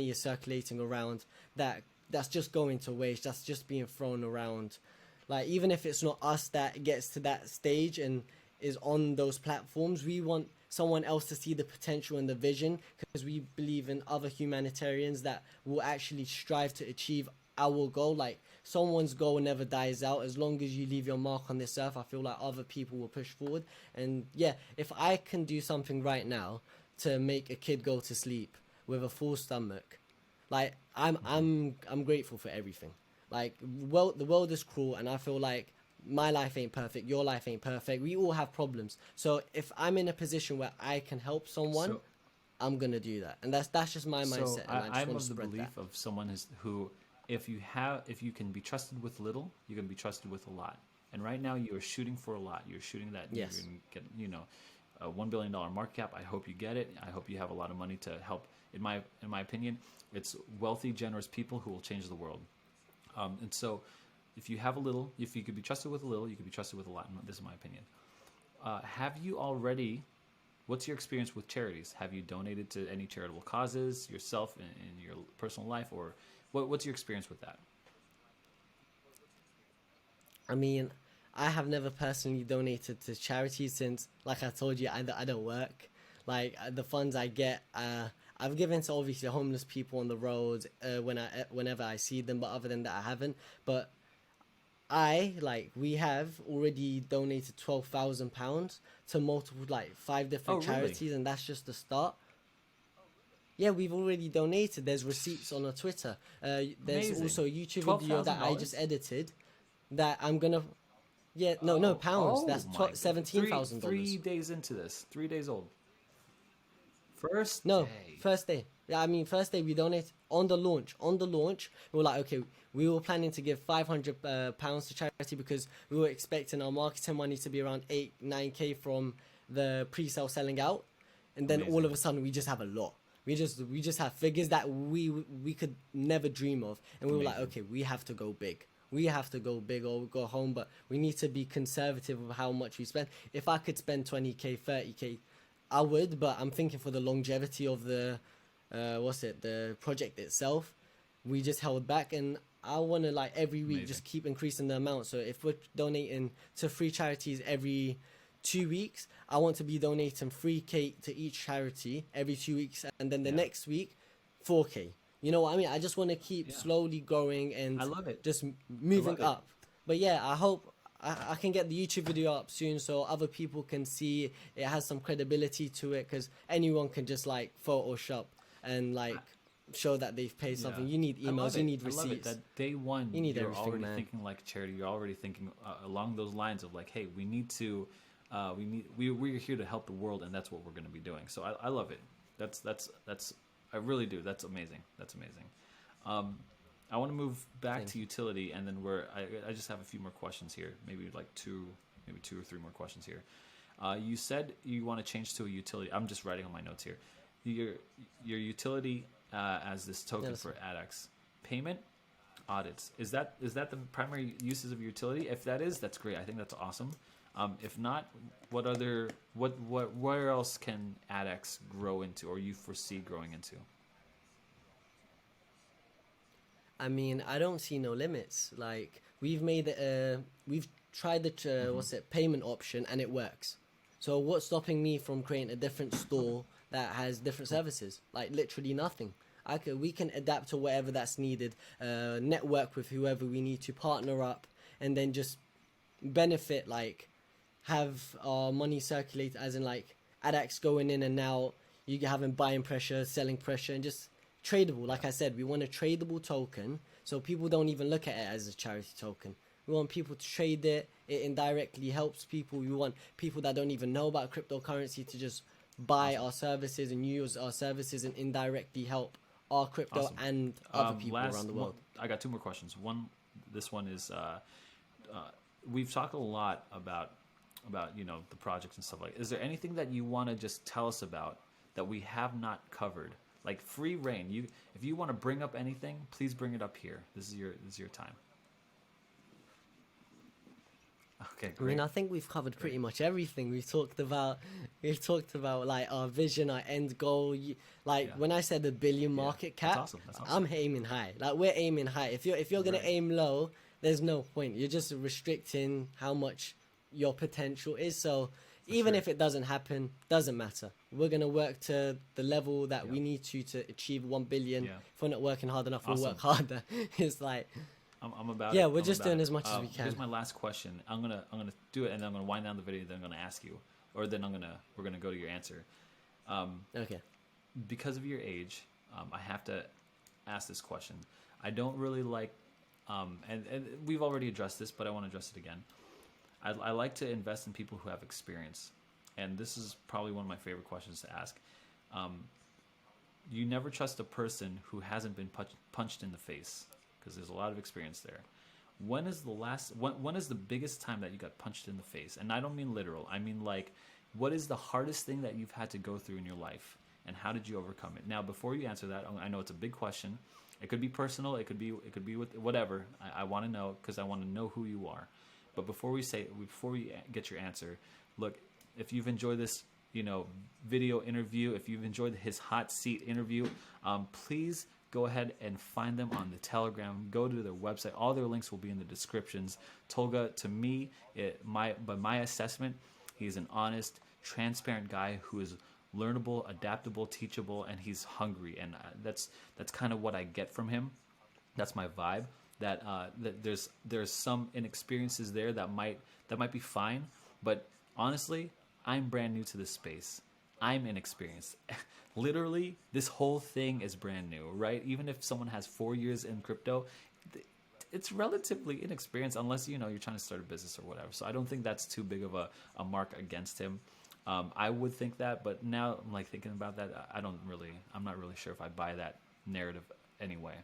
is circulating around that's just going to waste, that's just being thrown around. Like even if it's not us that gets to that stage and is on those platforms, we want someone else to see the potential and the vision, because we believe in other humanitarians that will actually strive to achieve our goal. Like someone's goal never dies out. As long as you leave your mark on this earth, I feel like other people will push forward. And yeah, if I can do something right now to make a kid go to sleep with a full stomach, like Mm-hmm. I'm grateful for everything. Like well, the world is cruel, and I feel like my life ain't perfect, your life ain't perfect, we all have problems. So if I'm in a position where I can help someone, So I'm gonna do that. And that's just my So mindset, and I just I'm want to of the spread that. belief of someone who, if you can be trusted with little, you can be trusted with a lot. And right now, you are shooting for a lot. You're shooting that you're Yes. going to get, a $1 billion market cap. I hope you get it. I hope you have a lot of money to help. In my opinion, it's wealthy, generous people who will change the world. And so, if you have a little, if you could be trusted with a little, you could be trusted with a lot. This is my opinion. Have you already What's your experience with charities? Have you donated to any charitable causes yourself in your personal life, or what's your experience with that? I mean, I have never personally donated to charities since, like I told you, I don't work. Like the funds I get, I've given to obviously homeless people on the roads whenever I see them. But other than that, I haven't. But we have already donated £12,000 to multiple, like 5 different Oh, really? charities, and that's just the start. Yeah, we've already donated. There's receipts on our Twitter. There's Amazing. also a YouTube video that I just $12,000? edited that I'm gonna. Yeah, no, Oh, pounds. oh That's my god. Three $17,000. days into this. 3 days old. First No, day. first day. Yeah, I mean, first day we donate on the launch. On the launch, we were like, okay, we were planning to give £500 pounds to charity because we were expecting our marketing money to be around 8-9k from the pre-sale selling out, and then all Amazing. of a sudden we just have a lot. We just have figures that we could never dream of, and we were like, Amazing. okay, we have to go big. We have to go big or go home, but we need to be conservative of how much we spend. If I could spend 20k, 30k, I would, but I'm thinking for the longevity of the the project itself, we just held back, and I want to like every week Amazing. just keep increasing the amount. So if we're donating to free charities every 2 weeks, I want to be donating 3k to each charity every 2 weeks, and then the Yeah. next week 4k. You know what I mean? I just want to keep Yeah. slowly growing and I love it. just I moving love it. up. But yeah, I hope I can get the YouTube video up soon so other people can see it has some credibility to it, because anyone can just like Photoshop and like show that they've paid something. Yeah. You need I love emails, you it. need I love it receipts. that day one You need you're everything, already man. thinking like charity. You're already thinking along those lines of like, hey, we need to, we're here to help the world, and that's what we're going to be doing. So I love it. That's I really do. That's amazing. That's amazing. I want to move back Thank to utility, and then I just have a few more questions here. Maybe like two or three more questions here. You said you want to change to a utility. I'm just writing on my notes here. Your utility as this token Yes. for Addax payment audits. Is that the primary uses of your utility? If that is, that's great. I think that's awesome. If not, where else can Addax grow into, or you foresee growing into? I mean, I don't see no limits. Like we've tried the payment option and it works. So what's stopping me from creating a different store that has different services? Like literally nothing. We can adapt to whatever that's needed. Network with whoever we need to, partner up, and then just benefit. Like have our money circulate, as in like Addax going in and out. You having buying pressure, selling pressure, and just tradable. Like I said, we want a tradable token, so people don't even look at it as a charity token. We want people to trade it. It indirectly helps people. We want people that don't even know about cryptocurrency to just buy our services and use our services and indirectly help our crypto Awesome. and other people around the world. I got two more questions. This one is we've talked a lot about the projects and stuff like. Is there anything that you want to just tell us about that we have not covered? Like free reign. If you want to bring up anything, please bring it up here. This is your time. Okay, I mean, great. I think we've covered pretty much everything. We've talked about like our vision, our end goal. Like Yeah. when I said a billion market That's cap, awesome. That's awesome. I'm aiming high. Like we're aiming high. If you're gonna Right. aim low, there's no point. You're just restricting how much your potential is. So even sure. if it doesn't happen, doesn't matter. We're gonna work to the level that we Yeah. need to achieve 1 billion. Yeah. If we're not working hard enough, we'll work Awesome. harder. It's like I'm about Yeah, it. we're I'm just about doing it. as much as we can. Here's my last question. I'm gonna do it, and then I'm gonna wind down the video. Then I'm gonna ask you, or then we're gonna go to your answer. okay. Because of your age, I have to ask this question. I don't really like, and we've already addressed this, but I want to address it again. I like to invest in people who have experience, and this is probably one of my favorite questions to ask. You never trust a person who hasn't been punched in the face, because there's a lot of experience there. When is the biggest time that you got punched in the face? And I don't mean literal. I mean like, what is the hardest thing that you've had to go through in your life, and how did you overcome it? Now, before you answer that, I know it's a big question. It could be personal. It could be with whatever. I want to know, because I want to know who you are. But before we get your answer, look, if you've enjoyed this, video interview, if you've enjoyed his hot seat interview, please go ahead and find them on the Telegram. Go to their website. All their links will be in the descriptions. Tolga, to me, by my assessment, he's an honest, transparent guy who is learnable, adaptable, teachable, and he's hungry. And that's kind of what I get from him. That's my vibe. That there's some inexperiences there that might be fine, but honestly, I'm brand new to this space. I'm inexperienced. Literally, this whole thing is brand new, right? Even if someone has 4 years in crypto, it's relatively inexperienced unless you're trying to start a business or whatever. So I don't think that's too big of a mark against him. I would think that, but now I'm like thinking about that, I'm not really sure if I buy that narrative anyway.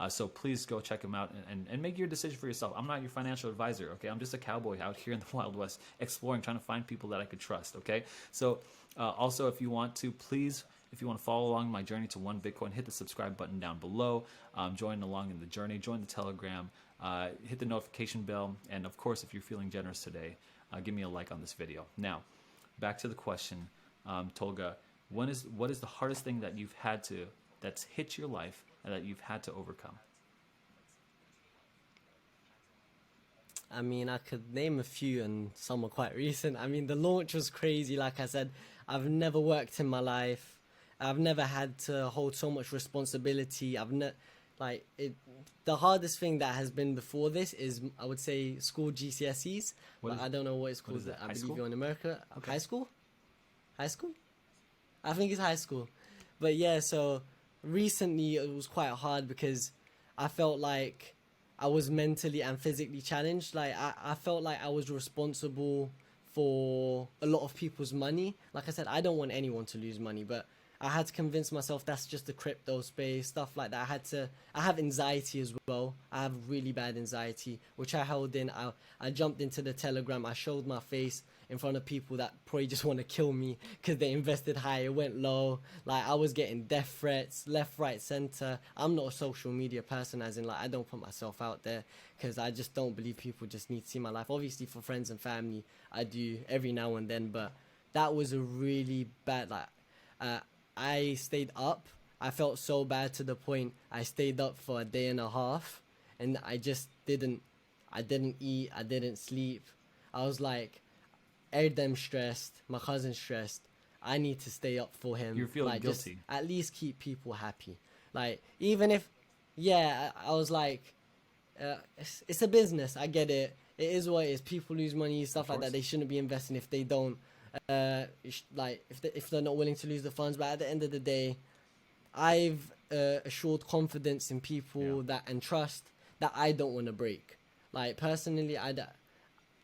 So please go check him out and make your decision for yourself. I'm not your financial advisor, okay? I'm just a cowboy out here in the Wild West exploring, trying to find people that I could trust, okay? So also, if you want to, please, if you want to follow along my journey to 1 Bitcoin, hit the subscribe button down below. Join along in the journey. Join the Telegram. Hit the notification bell. And of course, if you're feeling generous today, give me a like on this video. Now, back to the question, Tolga. What is the hardest thing that that's hit your life and that you've had to overcome? I mean, I could name a few, and some are quite recent. I mean, the launch was crazy. Like I said, I've never worked in my life. I've never had to hold so much responsibility. The hardest thing that has been before this is, I would say, school GCSEs. I don't know what it's called. I believe you're in America. Okay. High school? High school? I think it's high school. But yeah, so recently it was quite hard because I felt like I was mentally and physically challenged. Like I felt like I was responsible for a lot of people's money. Like I said, I don't want anyone to lose money, but I had to convince myself that's just the crypto space, stuff like that. I have anxiety as well. I have really bad anxiety, which I held in. I jumped into the Telegram. I showed my face in front of people that probably just want to kill me because they invested high, it went low. Like, I was getting death threats, left, right, center. I'm not a social media person, as in, like, I don't put myself out there because I just don't believe people just need to see my life. Obviously, for friends and family, I do every now and then, but that was a really bad, I stayed up. I felt so bad to the point I stayed up for a day and a half, and I just didn't eat, I didn't sleep. I was like, Erdem stressed, my cousin stressed. I need to stay up for him. You're feeling just guilty. at least keep people happy. Like, even if, yeah, I was like, it's a business. I get it. It is what it is. People lose money, stuff like that. They shouldn't be investing if they don't. If they're not willing to lose the funds. But at the end of the day, I've assured confidence in people and trust that I don't want to break. Like, personally,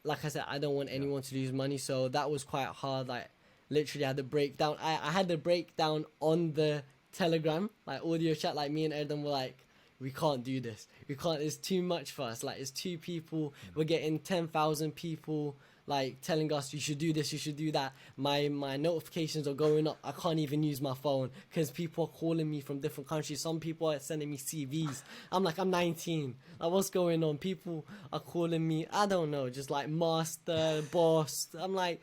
like I said, I don't want anyone to lose money. So that was quite hard. Like, literally, I had the breakdown. I had the breakdown on the Telegram, like audio chat. Like, me and Erdem were like, we can't do this. We can't. It's too much for us. Like, it's 2 people. We're getting 10,000 people like telling us you should do this, you should do that. My notifications are going up. I can't even use my phone because people are calling me from different countries. Some people are sending me CVs. I'm like, I'm 19. Like, what's going on? People are calling me, I don't know, just like master, boss. I'm like,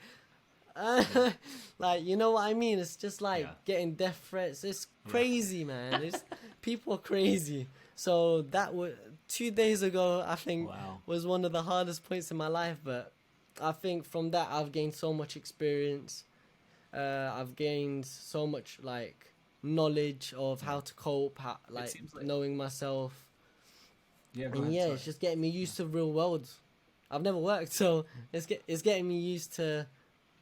like, you know what I mean? It's just like getting death threats. It's crazy, man. It's people are crazy. So that was 2 days ago, I think, was one of the hardest points in my life. But I think from that, I've gained so much experience. I've gained so much, like, knowledge of how to cope, like knowing myself. It's just getting me used to the real world. I've never worked, so it's getting me used to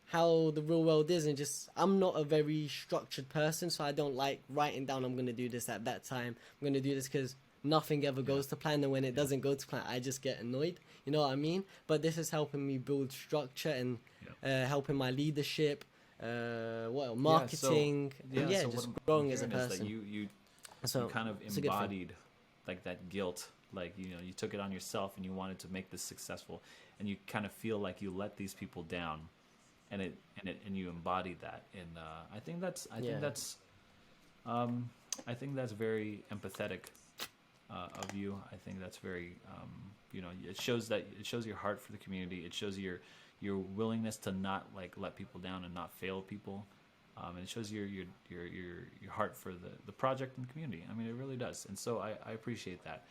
how the real world is. And just, I'm not a very structured person, so I don't like writing down, I'm going to do this at that time. I'm going to do this because nothing ever goes to plan, and when it doesn't go to plan, I just get annoyed. You know what I mean? But this is helping me build structure and helping my leadership, marketing, so just growing as a person. You kind of embodied like that guilt, like, you took it on yourself and you wanted to make this successful, and you kind of feel like you let these people down, and you embodied that. And I think that's very empathetic of you. I think that's very, it shows your heart for the community. It shows your willingness to not, like, let people down and not fail people. And it shows your heart for the project and the community. I mean, it really does. And so I appreciate that.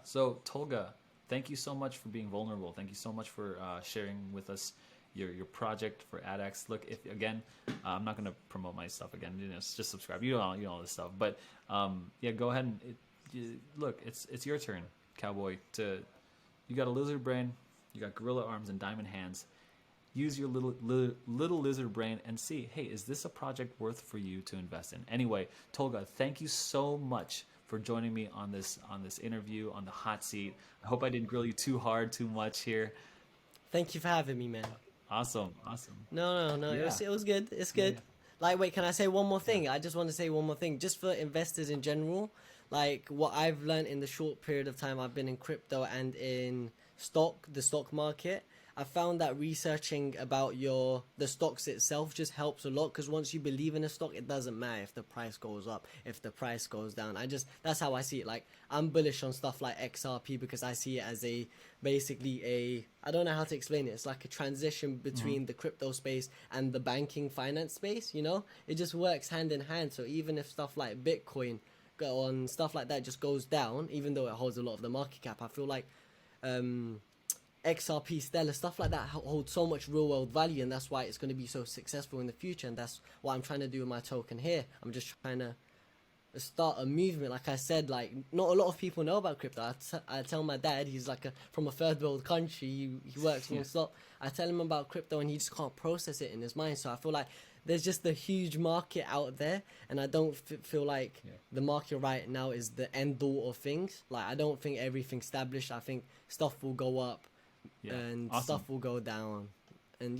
So Tolga, thank you so much for being vulnerable. Thank you so much for sharing with us your project for Addax. Look, if again, I'm not going to promote my stuff again. Just subscribe. You know all this stuff. But go ahead and look. It's your turn, cowboy. You got a lizard brain, you got gorilla arms and diamond hands, use your little lizard brain and see, hey, is this a project worth for you to invest in? Anyway, Tolga, thank you so much for joining me on this interview on the hot seat. I hope I didn't grill you too hard, too much here. Thank you for having me, man. Awesome, awesome. No. Yeah. It was good. It's good. Yeah. Like, wait, can I say one more thing? I just want to say one more thing. Just for investors in general, like what I've learned in the short period of time I've been in crypto and in the stock market, I found that researching about the stocks itself just helps a lot, because once you believe in a stock, it doesn't matter if the price goes up, if the price goes down. That's how I see it. Like, I'm bullish on stuff like XRP because I see it as I don't know how to explain it. It's like a transition between the crypto space and the banking finance space, you know? It just works hand in hand. So even if stuff like Bitcoin on stuff like that just goes down, even though it holds a lot of the market cap, I feel like XRP, Stellar, stuff like that hold so much real world value, and that's why it's going to be so successful in the future. And that's what I'm trying to do with my token here. I'm just trying to start a movement. Like I said, like, not a lot of people know about crypto. I tell my dad, he's like from a third world country, he works non-stop. I tell him about crypto and he just can't process it in his mind. So I feel like there's just a huge market out there, and I don't feel like the market right now is the end all of things. Like, I don't think everything's established. I think stuff will go up and stuff will go down, and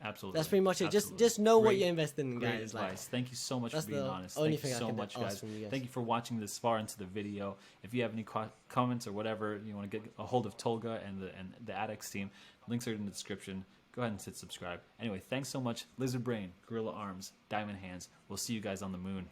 absolutely, that's pretty much it. Absolutely. Just know what Great, you're investing in, great guys. advice. Like, thank you so much for being honest. Only Thank you thing so I can much, ask guys. from you guys. Thank you for watching this far into the video. If you have any comments or whatever, you want to get a hold of Tolga and the Addax team, links are in the description. Go ahead and hit subscribe. Anyway, thanks so much. Lizard brain, gorilla arms, diamond hands. We'll see you guys on the moon.